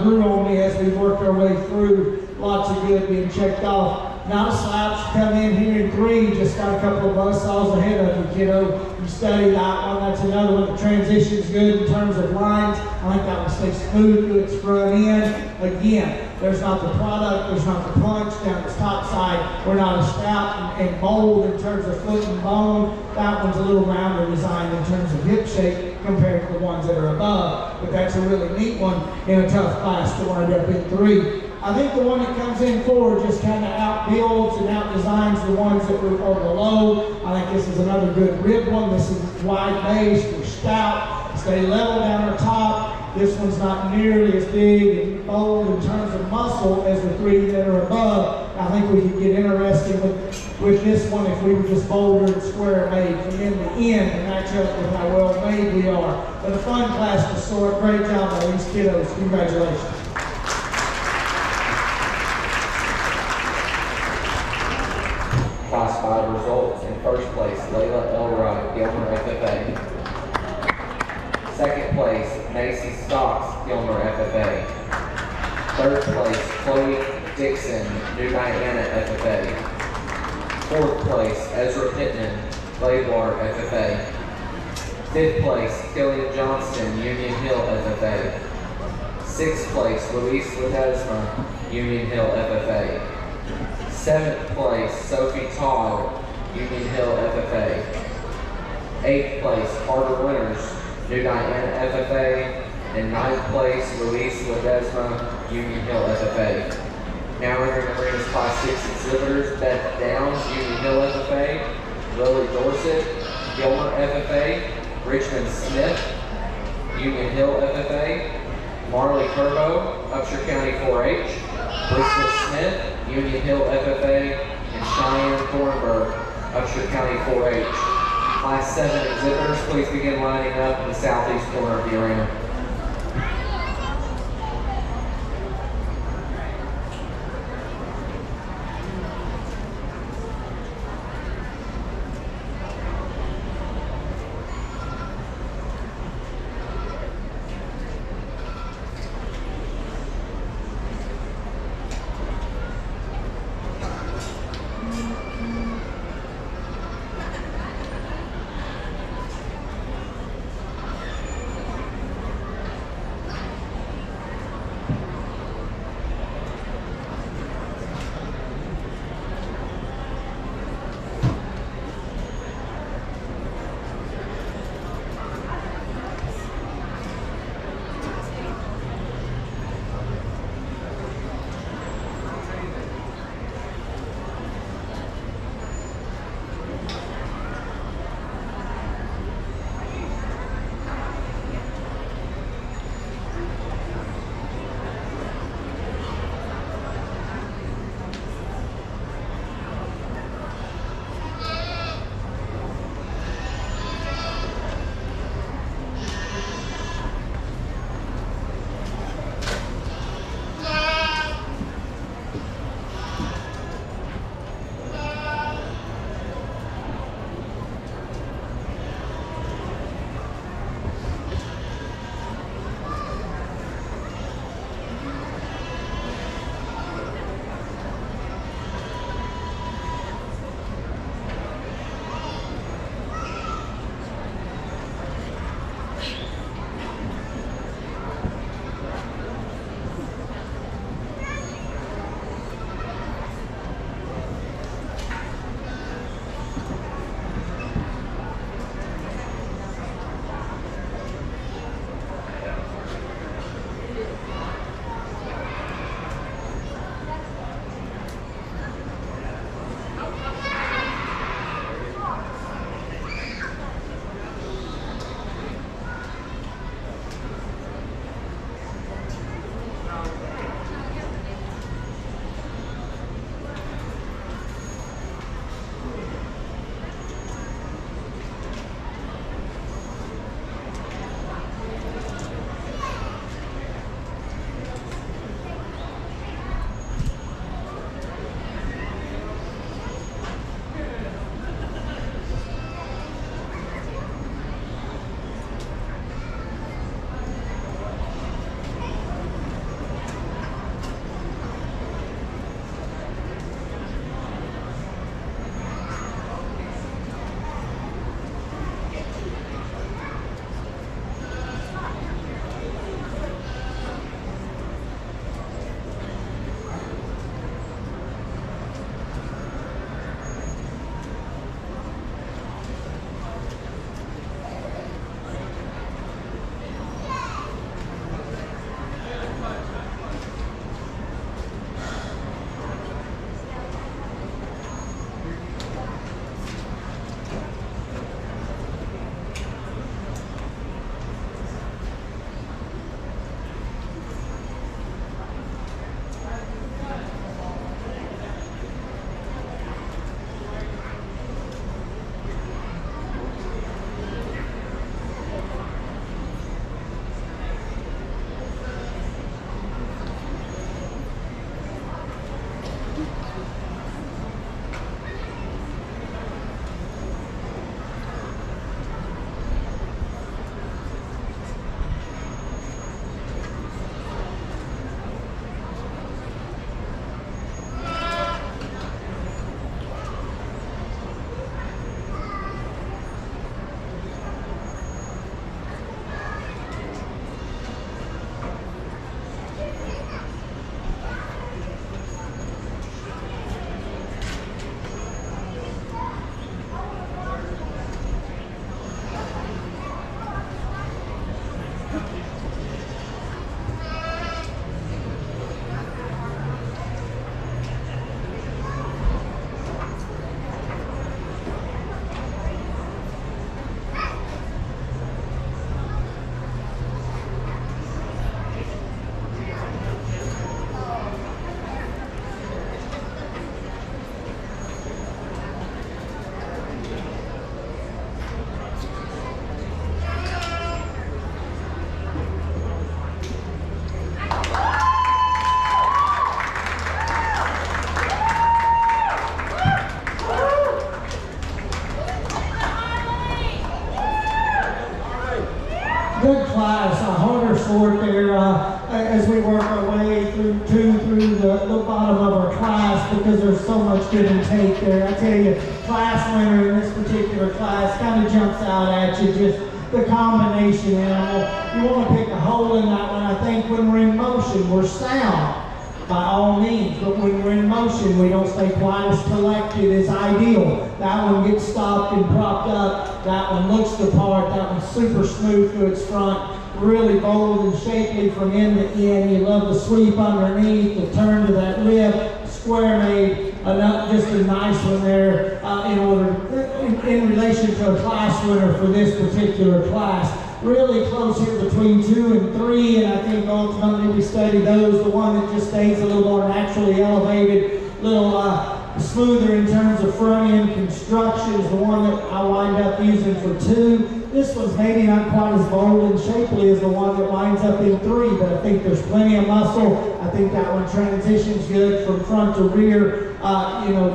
grew on me as we worked our way through. Lots of good being checked off. not a slouch. Come in here in 3, just got a couple of buzzsaws ahead of you, kiddo. You study that one. That's another one. The transition's good in terms of lines. I think that one stays smooth through its front end. Again, there's not the product, there's not the punch down the top side. We're not as stout and bold in terms of foot and bone. That one's a little rounder design in terms of hip shape compared to the ones that are above. But that's a really neat one in a tough class to wind up in 3. I think the one that comes in 4 just kind of outbuilds and outdesigns the ones that are below. I think this is another good rib one. This is wide base, we're stout, stay level down our top. This one's not nearly as big and bold in terms of muscle as the 3 that are above. I think we could get interested with this one if we were just bolder and square made from end to end to match up with how well made we are. But a fun class to sort. Great job by these kiddos. Congratulations. Class 5 results. In first place, Layla Elrod, Gilmer FFA. Second place, Macy Stocks, Gilmer FFA. Third place, Chloe Dixon, New Diana FFA. Fourth place, Ezra Pittman, Bladewater FFA. Fifth place, Killian Johnston, Union Hill FFA. Sixth place, Luis Ledesma, Union Hill FFA. Seventh place, Sophie Todd, Union Hill FFA. Eighth place, Carter Winters, New Diana FFA. And ninth place, Luis Ledesma, Union Hill FFA. Now entering the arena's Class 6 exhibitors, Beth Downs, Union Hill FFA. Lily Dorset, Gilmer FFA. Richmond Smith, Union Hill FFA. Marley Curbo, Upshur County 4-H. Bristol Smith, Union Hill FFA, and Cheyenne Thornburg, Upshur County 4-H. Class 7 exhibitors, please begin lining up in the southeast corner of the arena. good class, a harder sort there as we work our way through the bottom of our class, because there's so much give and take there. I tell you, class winner in this particular class kind of jumps out at you, just the combination animal. You want to pick a hole in that one. I think when we're in motion, we're sound by all means, but when we're in motion, we don't stay quite as collected as ideal. That one gets stopped and propped up. That one looks the part. That one's super smooth through its front, really bold and shapely from end to end. You love the sweep underneath, the turn to that rib, square made, just a nice one there in relation to a class winner for this particular class. Really close here between 2 and 3, and I think ultimately we study those. The one that just stays a little more naturally elevated, a little smoother in terms of front end construction is the one that I wind up using for 2. This one's maybe not quite as bold and shapely as the one that winds up in 3, but I think there's plenty of muscle. I think that one transitions good from front to rear.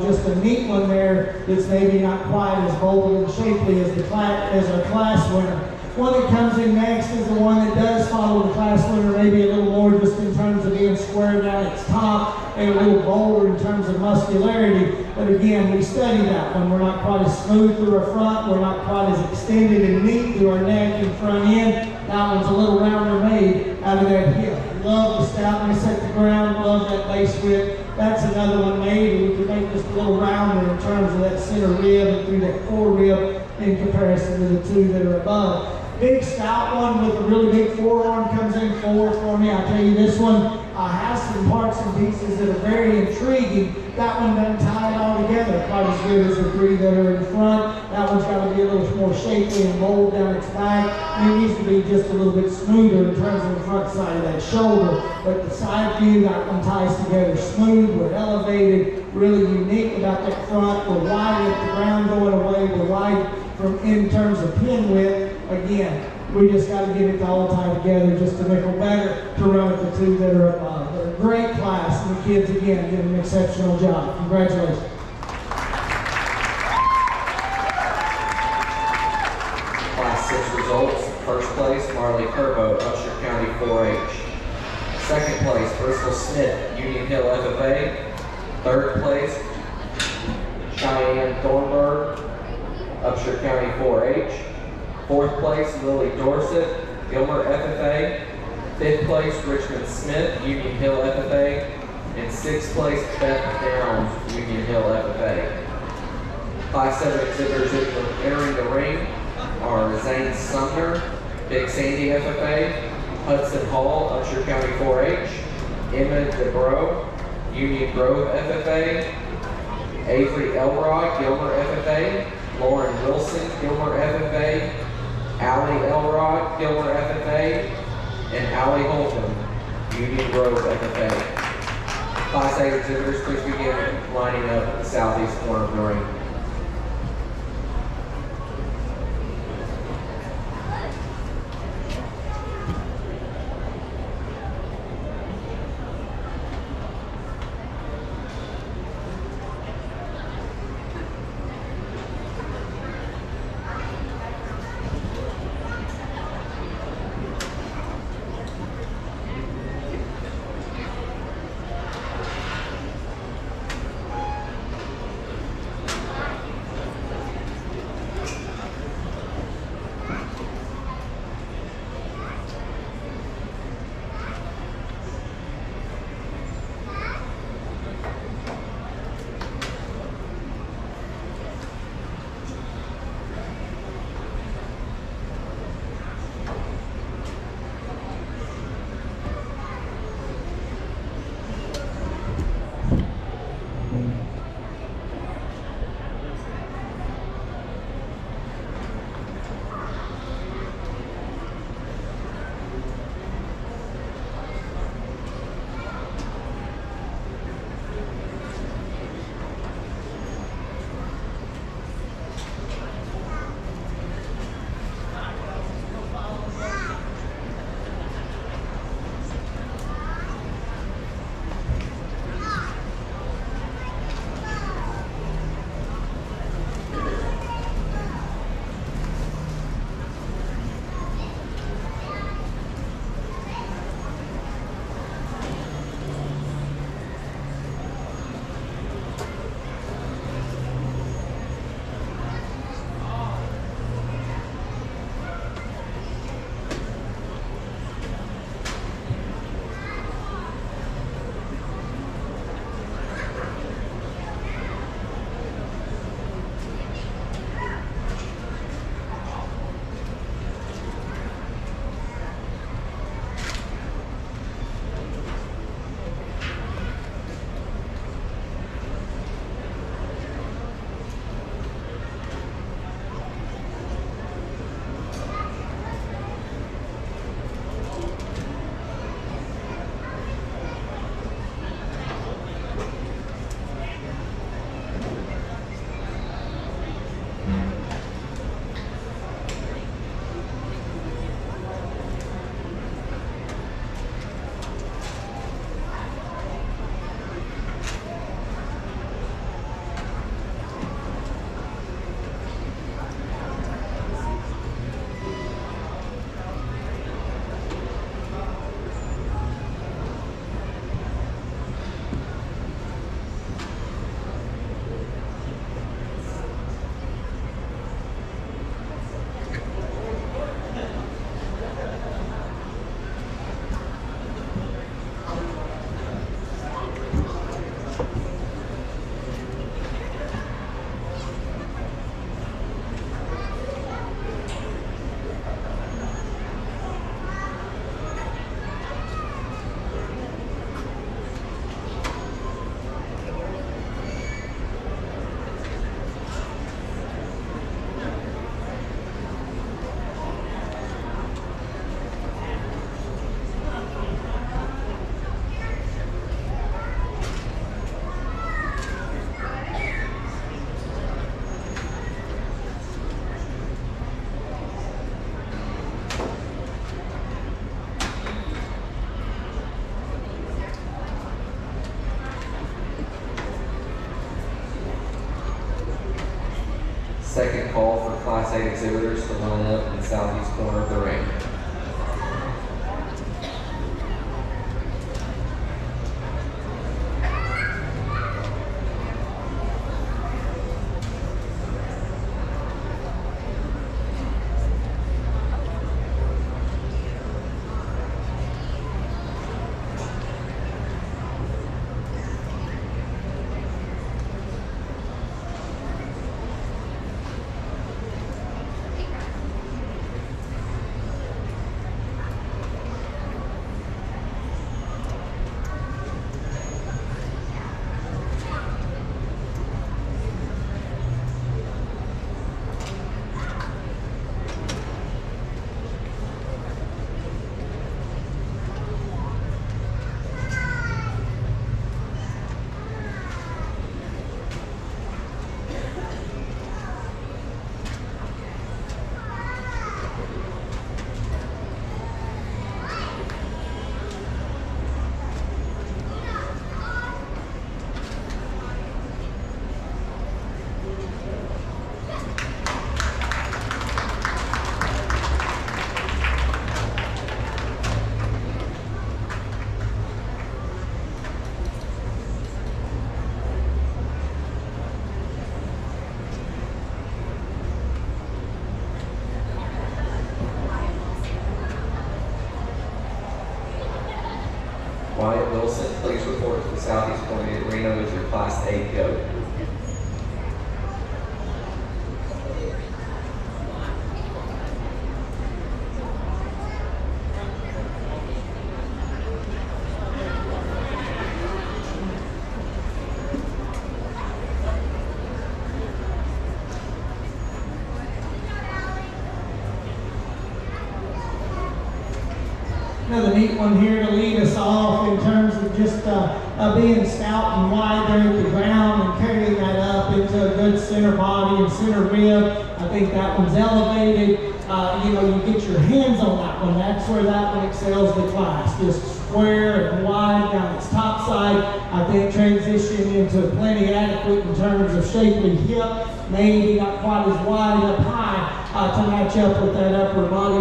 Just a neat one there that's maybe not quite as bold and shapely as our class winner. One that comes in next is the one that does follow the class winner, maybe a little more just in terms of being square down its top and a little bolder in terms of muscularity. But again, we study that one. We're not quite as smooth through our front. We're not quite as extended and neat through our neck and front end. That one's a little rounder made out of that hip. Love the stoutness at the ground. Love that base width. That's another one maybe we could make just a little rounder in terms of that center rib and through that fore rib in comparison to the 2 that are above. Big stout one with a really big forearm comes in forward for me. I tell you, this one has some parts and pieces that are very intriguing. That one doesn't tie it all together quite as good as the 3 that are in front. That one's got to be a little more shapely and bold down its back. And it needs to be just a little bit smoother in terms of the front side of that shoulder. But the side view, that one ties together smooth. We're elevated, really unique about that front. We're wide at the ground going away. We're wide in terms of pin width. Again, we just got to get it all tied together just to make them better to run with the 2 that are above. They're a great class, and the kids, again, did an exceptional job. Congratulations. Class 6 results. First place, Marley Curbo, Upshur County 4-H. Second place, Bristol Smith, Union Hill FFA. Third place, Cheyenne Thornburg, Upshur County 4-H. Fourth place, Lily Dorset, Gilmer FFA. Fifth place, Richmond Smith, Union Hill FFA. And sixth place, Beth Downs, Union Hill FFA. Class 7 exhibitors entering the ring are Zane Sumner, Big Sandy FFA. Hudson Hall, Upshur County 4-H. Emma DeBro, Union Grove FFA. Avery Elrod, Gilmer FFA. Lauren Wilson, Gilmer FFA. Allie Elrod, Gilmer FFA. And Allie Holton, Union Grove FFA. Class 8 exhibitors, please begin lining up at the southeast corner of the ring. Second call for Class 8 exhibitors to line up in the southeast corner of the ring. Wyatt Wilson, please report to the southeast corner of the arena with your Class 8 goat. Another neat one here to lead us off in terms of just being stout and wide there at the ground and carrying that up into a good center body and center rib. I think that one's elevated. You get your hands on that one. That's where that one excels the class. Just square and wide down its top side. I think transition into plenty adequate in terms of shapely hip. Maybe not quite as wide up high to match up with that upper body,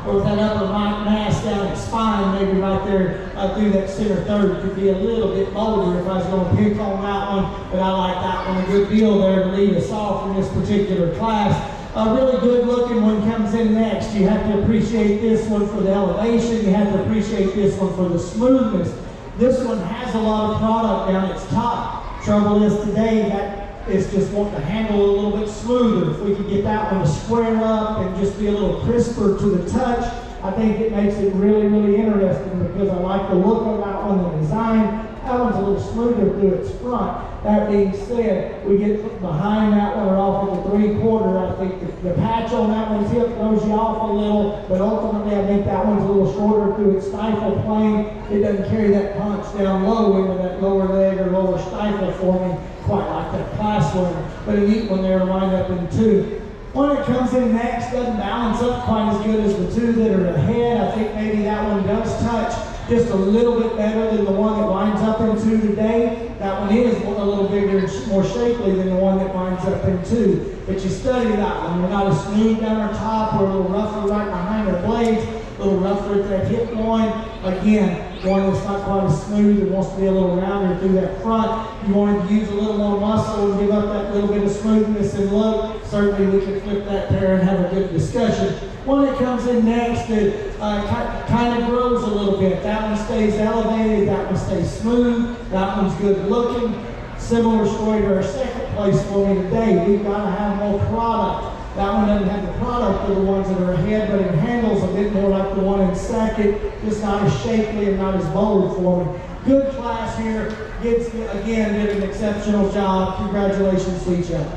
or with that upper mass down its spine, maybe right there through that center third. Could be a little bit bolder if I was going to pick on that one, but I like that one a good deal there to lead us off in this particular class. A really good looking one comes in next. You have to appreciate this one for the elevation. You have to appreciate this one for the smoothness. This one has a lot of product down its top. Trouble is today that it's just wanting to handle a little bit smoother. If we could get that one to square up and just be a little crisper to the touch, I think it makes it really, really interesting because I like the look of that one, the design. That one's a little smoother through its front. That being said, we get behind that one or off at the 3/4. I think the patch on that one's hip throws you off a little, but ultimately I think that one's a little shorter through its stifle plane. It doesn't carry that punch down low into that lower leg or lower stifle for me, quite like that class one. But a neat one there to line up in two. One that comes in next doesn't balance up quite as good as the two that are ahead. I think maybe that one does touch just a little bit better than the one that winds up in two today. That one is a little bigger and more shapely than the one that winds up in two. But you study that one. We're not as smooth down our top. We're a little rougher right behind our blades. A little rougher at that hip line. Again, one that's not quite as smooth and wants to be a little rounder through that front. You want to use a little more muscle and give up that little bit of smoothness and look. Certainly we can flip that there and have a good discussion. One that comes in next that kind of grows a little bit. That one stays elevated. That one stays smooth. That one's good looking. Similar story to our second place for me today. We've got to have more product. That one doesn't have the product of the ones that are ahead, but it handles a bit more like the one in second. Just not as shapely and not as bold for me. Good class here. Again, did an exceptional job. Congratulations to each other.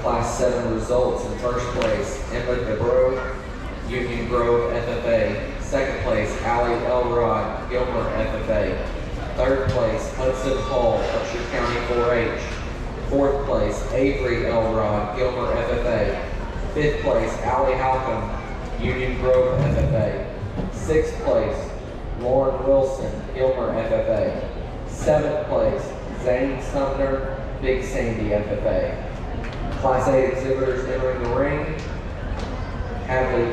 Class 7 results. In first place, Emma DeBro, Union Grove FFA. Second place, Allie Elrod, Gilmer FFA. Third place, Hudson Hall, Upshur County 4-H. Fourth place, Avery Elrod, Gilmer FFA. Fifth place, Allie Halcomb, Union Grove FFA. Sixth place, Lauren Wilson, Gilmer FFA. 7th place, Zane Sumner, Big Sandy FFA. Class 8 exhibitors entering the ring, Hadley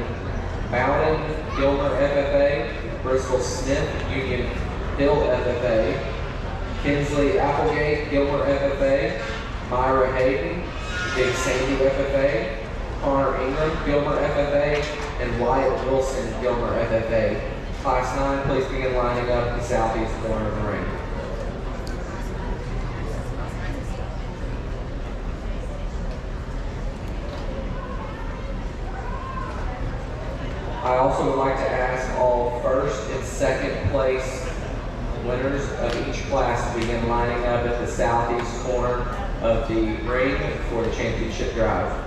Bowden, Gilmer FFA, Bristol Smith, Union Hill FFA, Kinsley Applegate, Gilmer FFA, Myra Hayden, Big Sandy FFA, Connor Ingram, Gilmer FFA, and Wyatt Wilson, Gilmer FFA. Class 9, please begin lining up in the southeast corner of the ring. I also would like to ask all first and second place winners of each class to begin lining up at the southeast corner of the ring for the championship drive.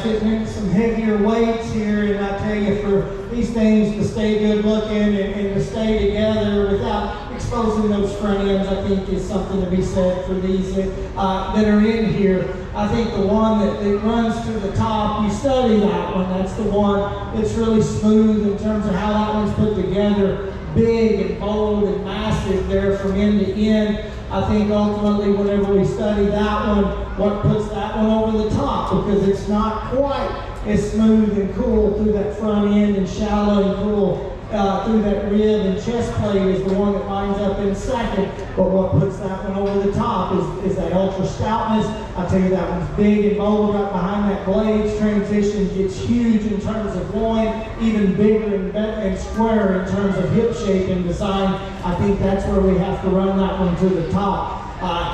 getting into some heavier weights here, and I tell you, for these things to stay good looking and to stay together without exposing those front ends, I think is something to be said for these that are in here. I think the one that runs to the top, you study that one, that's the one that's really smooth in terms of how that one's put together, big and bold and massive there from end to end. I think ultimately whenever we study that one, what puts that one over the top, because it's not quite as smooth and cool through that front end and shallow and cool through that rib and chest plate is the one that lines up in second. But what puts that one over the top is that ultra stoutness. I tell you, that one's big and bold right behind that blades. Transition gets huge in terms of loin, even bigger and square in terms of hip shape and design. I think that's where we have to run that one to the top.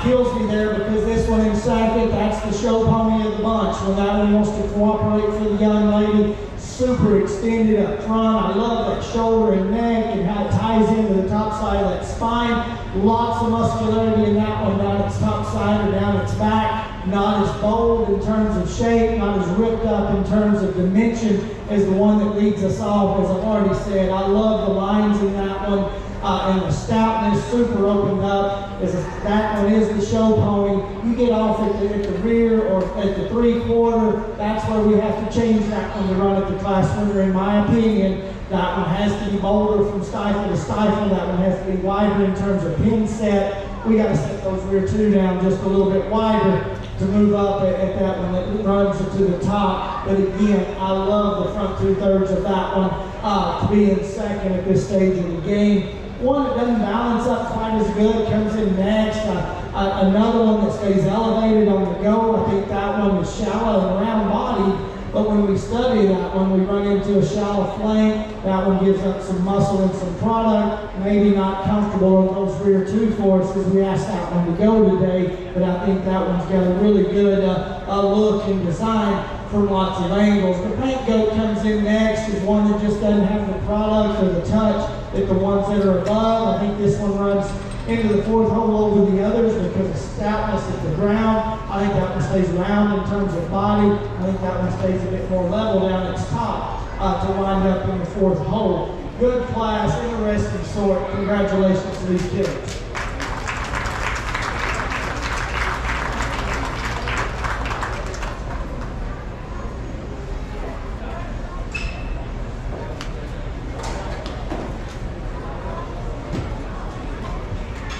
Kills me there because this one in second, that's the show pony of the bunch. When that one wants to cooperate for the young lady, super extended up front. I love that shoulder and neck and how it ties into the top side of that spine. Lots of muscularity in that one down its top side or down its back. Not as bold in terms of shape, not as ripped up in terms of dimension as the one that leads us off. As I've already said, I love the lines in that one. And the stoutness, super opened up. That one is the show pony. You get off at the rear or at the 3/4, that's where we have to change that one to run at the class winner, in my opinion. That one has to be bolder from stifle to stifle. That one has to be wider in terms of pin set. We got to set those rear two down just a little bit wider to move up at that one that runs to the top. But again, I love the front 2/3 of that one to be in second at this stage of the game. One that doesn't balance up quite as good comes in next. Another one that stays elevated on the go. I think that one is shallow and round body, but when we study that one, we run into a shallow flank. That one gives up some muscle and some product. Maybe not comfortable on those rear two for us as we asked that one to go today, but I think that one's got a really good look and design from lots of angles. The paint goat comes in next, is one that just doesn't have the product or the touch that the ones that are above. I think this one runs into the 4th hole over the others because of stoutness at the ground. I think that one stays round in terms of body. I think that one stays a bit more level down its top to wind up in the 4th hole. Good class, interesting sort. Congratulations to these kids.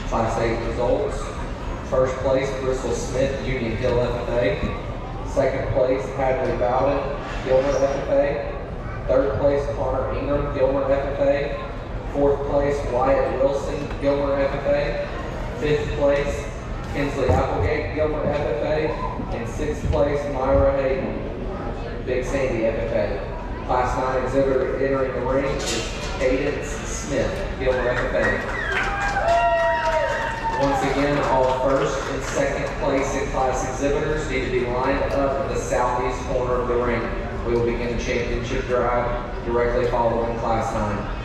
Class 8 results. First place, Bristol Smith, Union Hill FFA. Second place, Hadley Bowden, Gilmer FFA. Third place, Connor Ingram, Gilmer FFA. Fourth place, Wyatt Wilson, Gilmer FFA. Fifth place, Kinsley Applegate, Gilmer FFA. And sixth place, Myra Hayden, Big Sandy FFA. Class 9 exhibitor entering the ring is Cadence Smith, Gilmer FFA. Once again, all first and second place in class exhibitors need to be lined up in the southeast corner of the ring. We will begin the championship drive directly following class 9.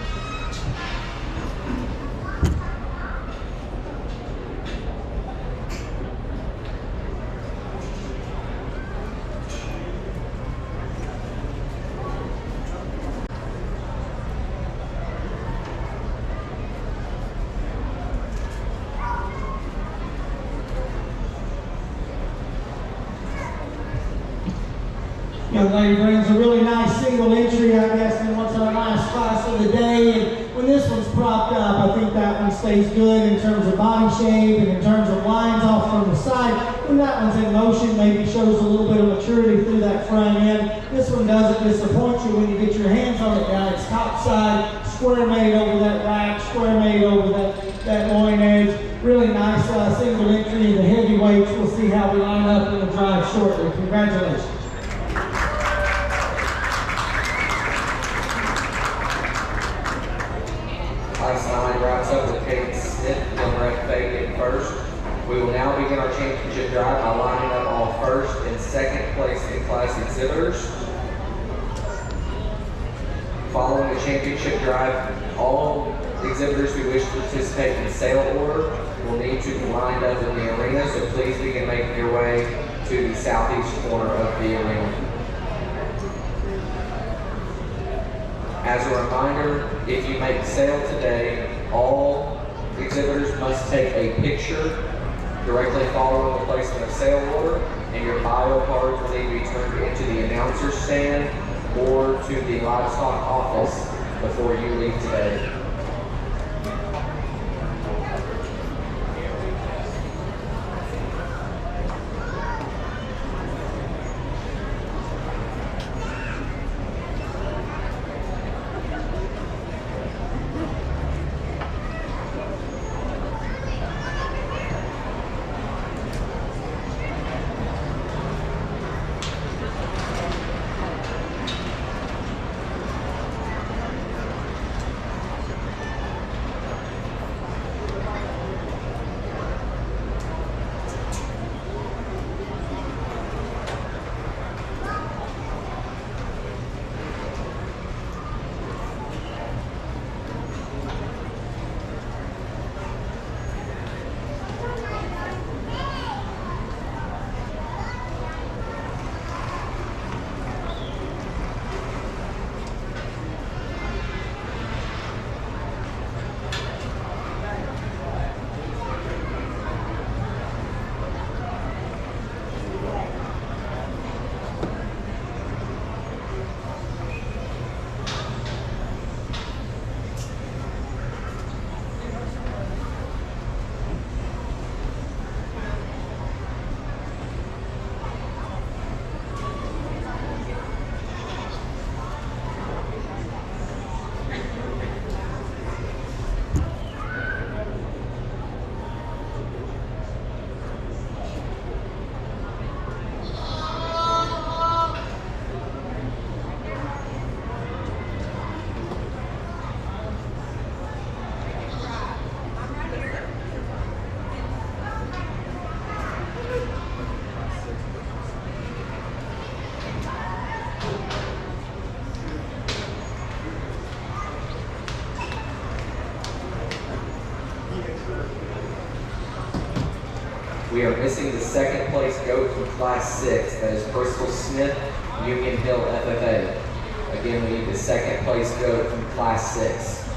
Young lady brings a really nice single entry, I guess, in what's our last class of the day. And when this one's propped up, I think that one stays good in terms of body shape and in terms of lines off from the side. When that one's in motion, maybe shows a little bit of maturity through that front end. This one doesn't disappoint you when you get your hands on it down its top side. Square made over that rack, square made over that loin edge. Really nice single entry in the heavyweights. We'll see how we line up in the drive shortly. Congratulations. Class 9 wraps up with Cadence Smith, Gilmer FFA getting first. We will now begin our championship drive by lining up all first and second place in class exhibitors. Following the championship drive, all exhibitors who wish to participate in sale order will need to be lined up in the arena, so please begin making your way to the southeast corner of the arena. As a reminder, if you make sale today, all exhibitors must take a picture directly following the placement of sale order, and your bio cards will need to be turned into the announcer's stand or to the livestock office before you leave today. We are missing the second place goat from Class 6. That is Bristol Smith, Union Hill FFA. Again, we need the second place goat from Class 6.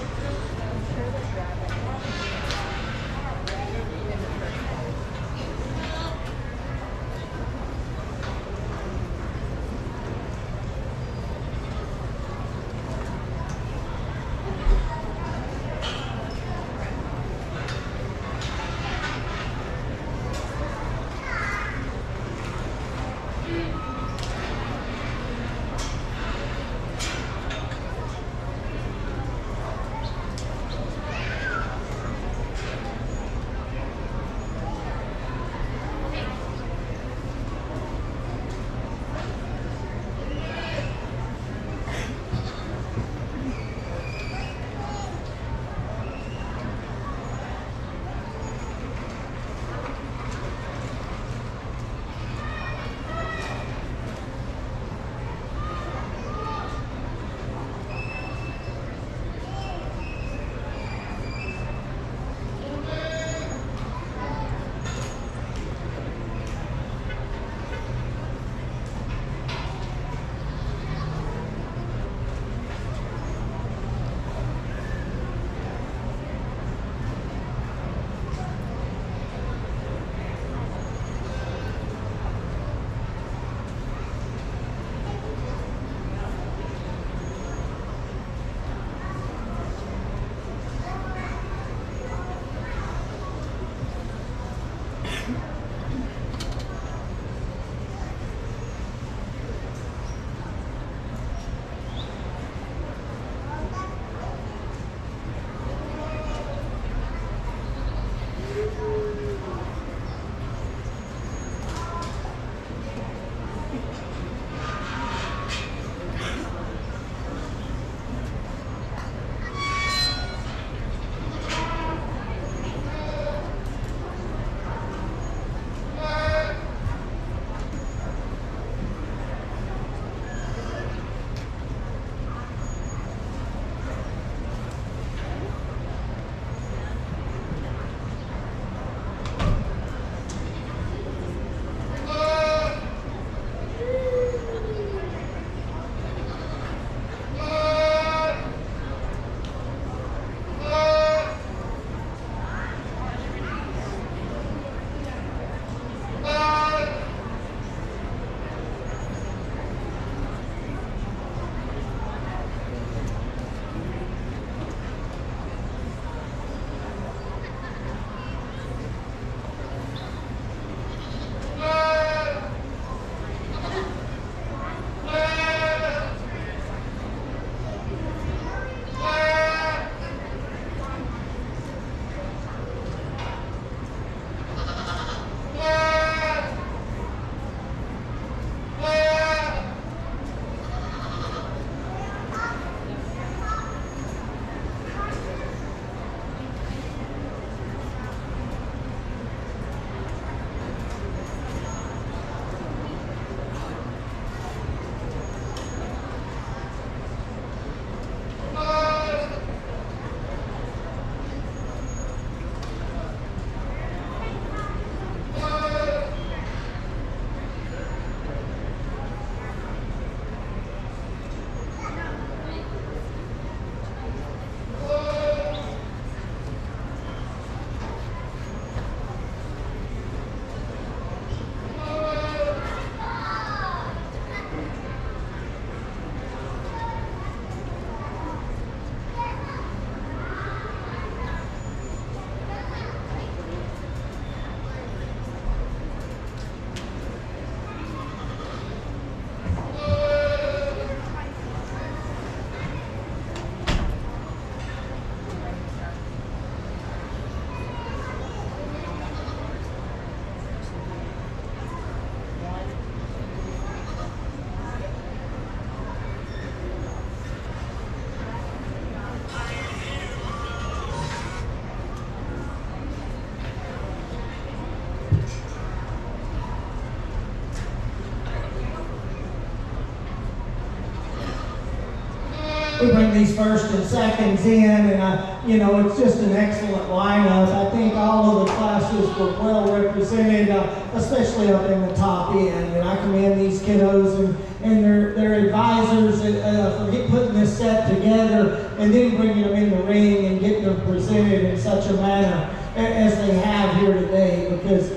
we bring these first and seconds in, and you know, it's just an excellent lineup. I think all of the classes were well represented, especially up in the top end. And I commend these kiddos and their advisors for putting this set together and then bringing them in the ring and getting them presented in such a manner as they have here today, because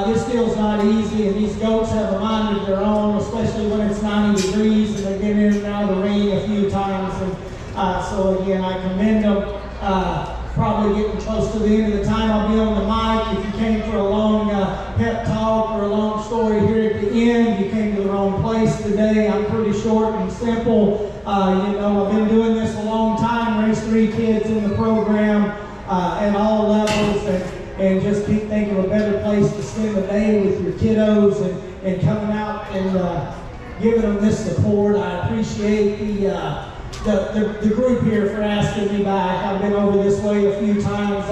this deal's not easy, and these goats have a mind of their own, especially when it's 90 degrees and they've been in and out of the ring a few times. And so again, I commend them. Probably getting close to the end of the time. I'll be on the mic. If you came for a long pep talk or a long story here at the end, you came to the wrong place today. I'm pretty short and simple. You know, I've been doing this a long time, raised 3 kids in the program at all levels, and just keep thinking of a better place to spend the day with your kiddos and coming out and giving them this support. I appreciate the group here for asking me back. I've been over this way a few times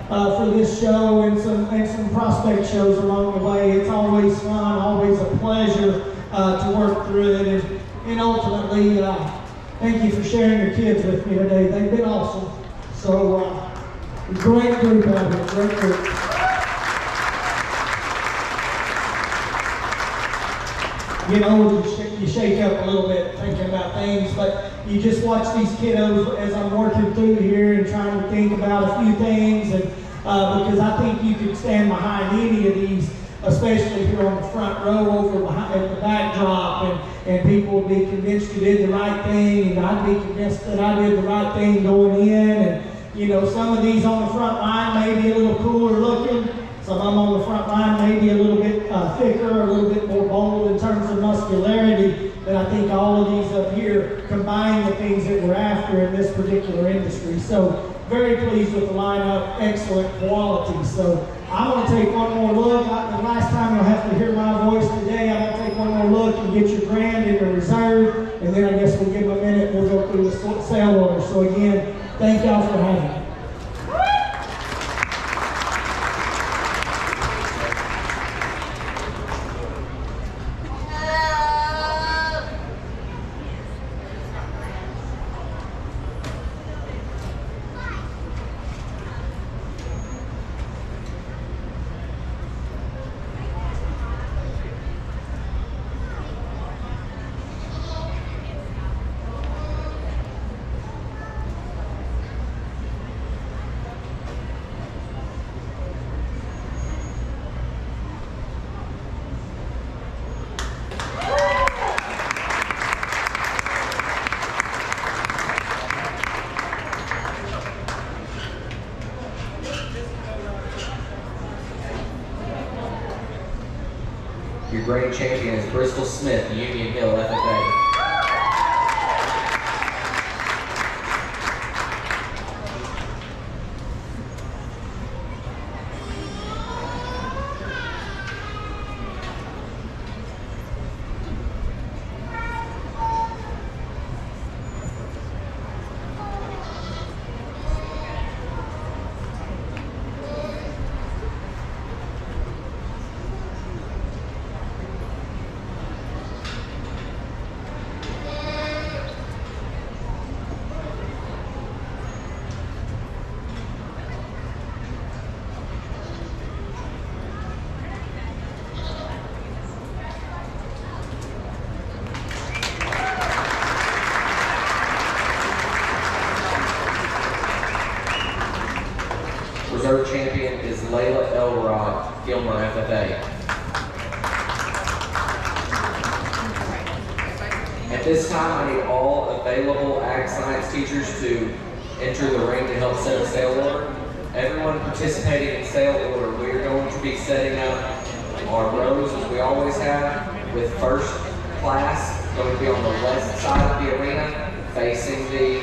for this show and some prospect shows along the way. It's always fun, always a pleasure to work through it, and ultimately, thank you for sharing your kids with me today. They've been awesome. So, great group out here, great group. You know, you shake up a little bit thinking about things, but you just watch these kiddos as I'm working through here and trying to think about a few things, and because I think you could stand behind any of these, especially here on the front row over behind at the backdrop, and people would be convinced you did the right thing, and I'd be convinced that I did the right thing going in. And you know, some of these on the front line may be a little cooler looking. Some of them on the front line may be a little bit thicker, a little bit more bold in terms of muscularity, but I think all of these up here combine the things that we're after in this particular industry. So very pleased with the lineup, excellent quality. So I'm going to take one more look. The last time you'll have to hear my voice today, I'm going to take one more look and get your grand into reserve, and then I guess we'll give them a minute and we'll go through the sale order. So again, thank y'all for having me. Your great champion is Bristol Smith, Union Hill, FFA. Reserve champion is Layla Elrod, Gilmer, FFA. At this time, I need all available ag science teachers to enter the ring to help set a sale order. Everyone participating in sale order, we are going to be setting up our rows as we always have, with first class going to be on the west side of the arena, facing the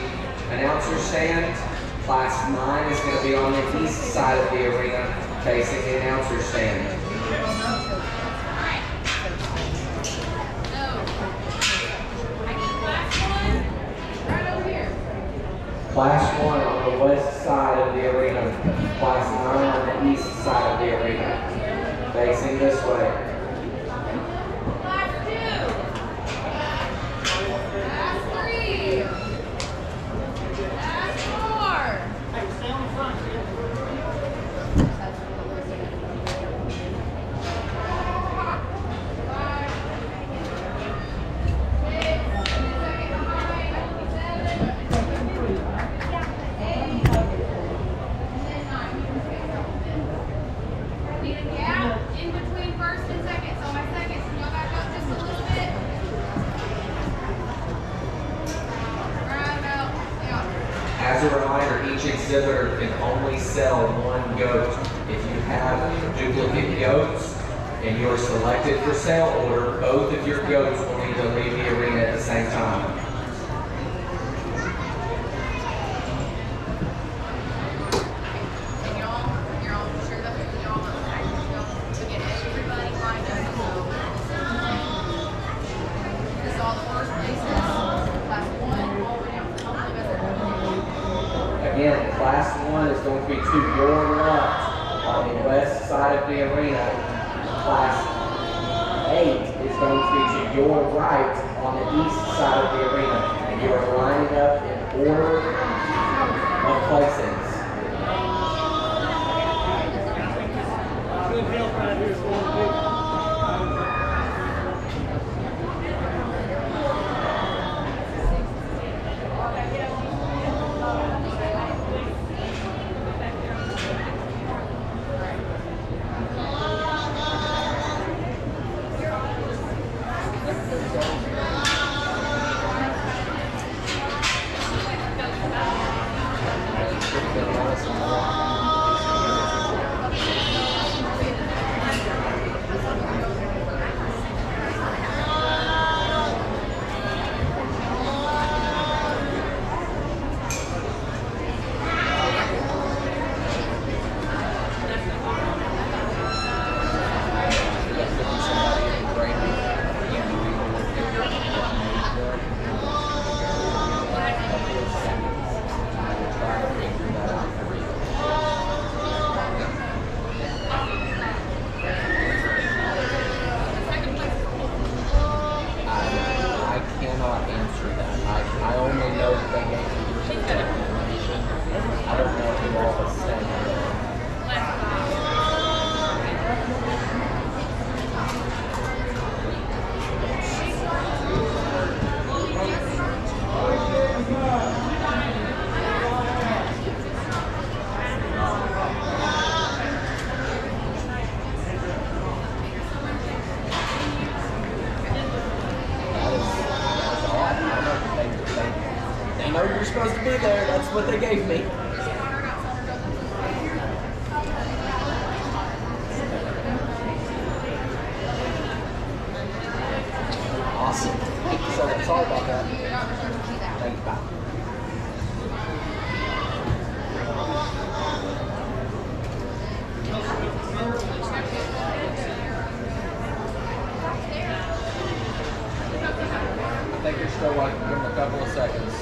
announcer stand. Class 9 is going to be on the east side of the arena, facing the announcer stand. Class 1 on the west side of the arena, Class 9 on the east side of the arena, facing this way. a reminder, each exhibitor can only sell one goat. If you have duplicate goats and you are selected for sale order, both of your goats will need to leave the arena at the same time. Again, Class 1 is going to be to your left on the west side of the arena. Class 8 is going to be to your right on the east side of the arena. And you are lining up in order of placings. They know you're supposed to be there. That's what they gave me. Awesome. Sorry about that. Thanks, bye. I think you're still like, give them a couple of seconds.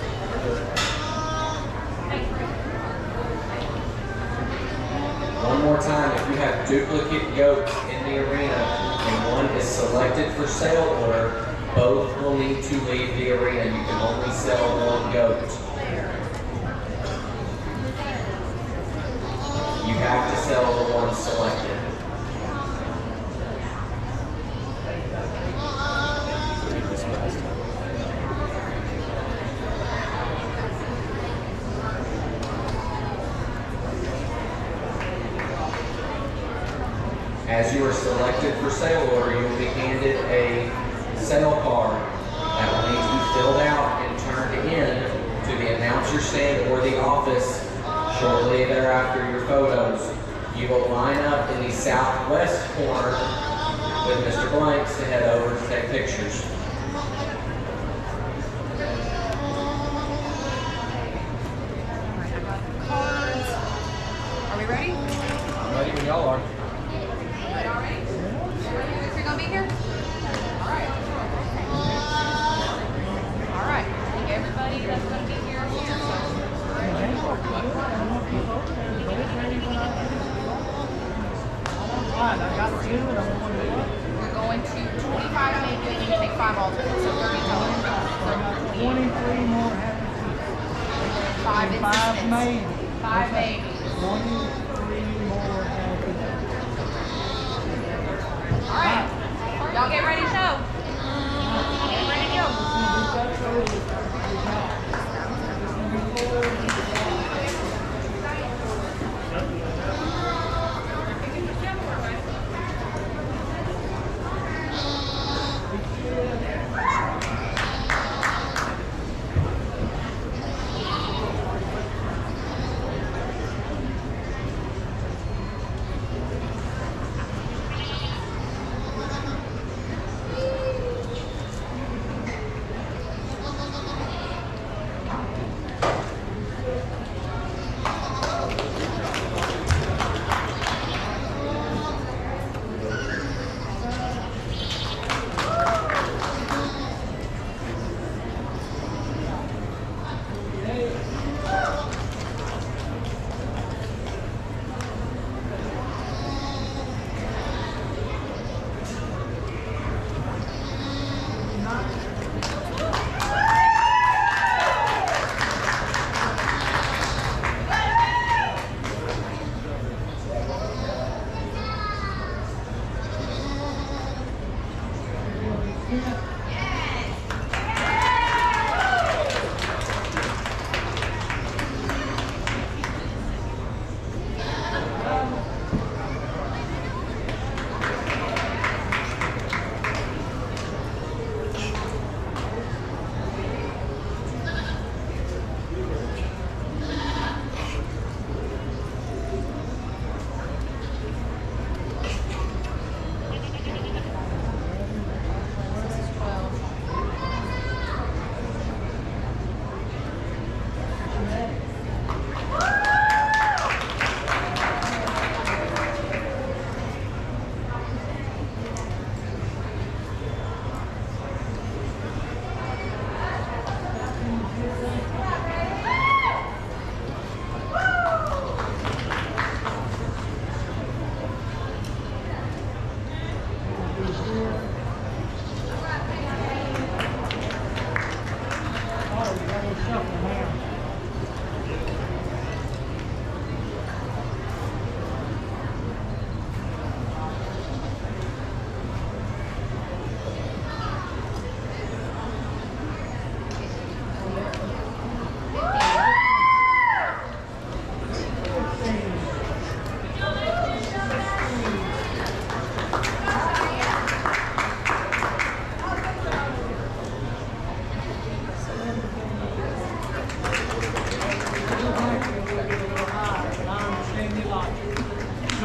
One more time, if you have duplicate goats in the arena and one is selected for sale order, both will need to leave the arena. You can only sell one goat. You have to sell the one selected. As you are selected for sale order, you will be handed a sale card that will need to be filled out and turned in to the announcer stand or the office shortly thereafter your photos. You will line up in the southwest corner with Mr. Blanks to head over to take pictures. Are we ready? I'm ready when y'all are. You're gonna be here? Alright. Alright. I think everybody that's gonna be here is here. We're going to 25 maybe, and you can take 5 alternates, so 30 total. So 23 more happy 5 made. 5 babies. 23 more happy. Alright. Y'all get ready to show. Get ready to go.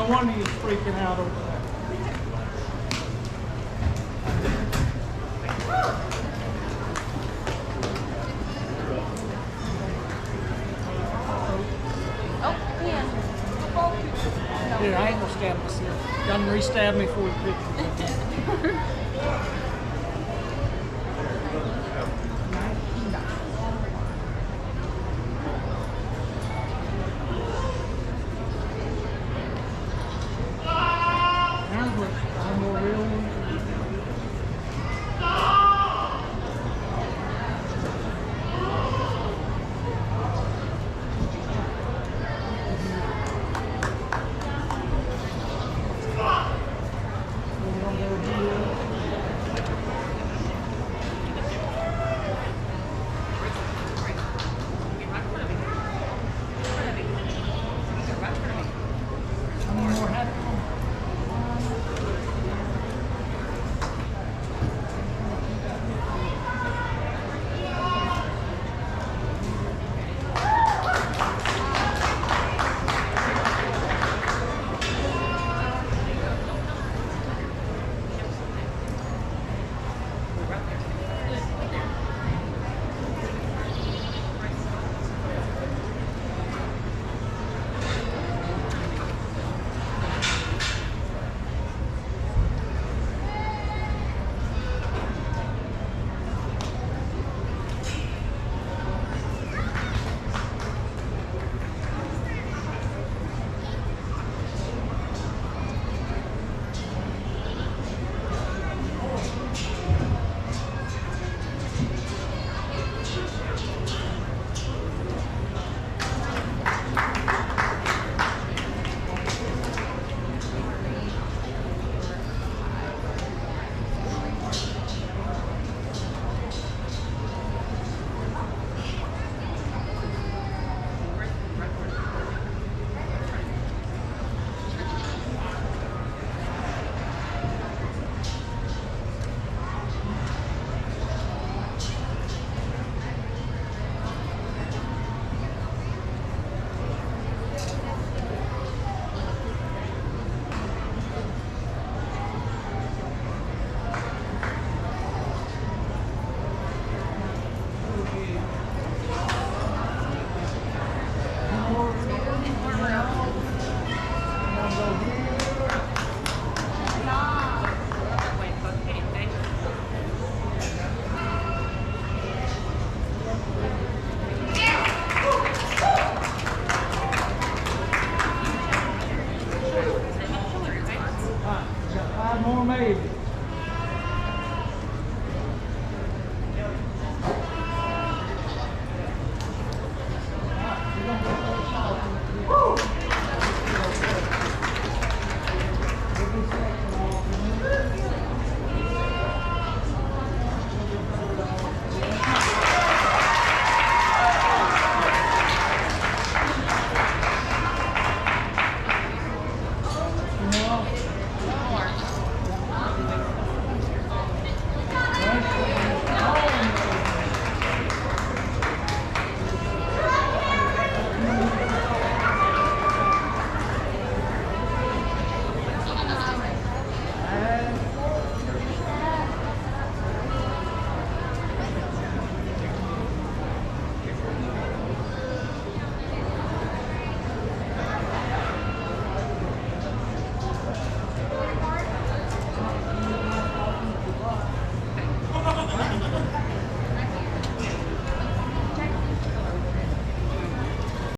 No wonder you're freaking out over that. Oh, yeah. Here, I ain't gonna stab myself. Y'all can re-stab me for the picture.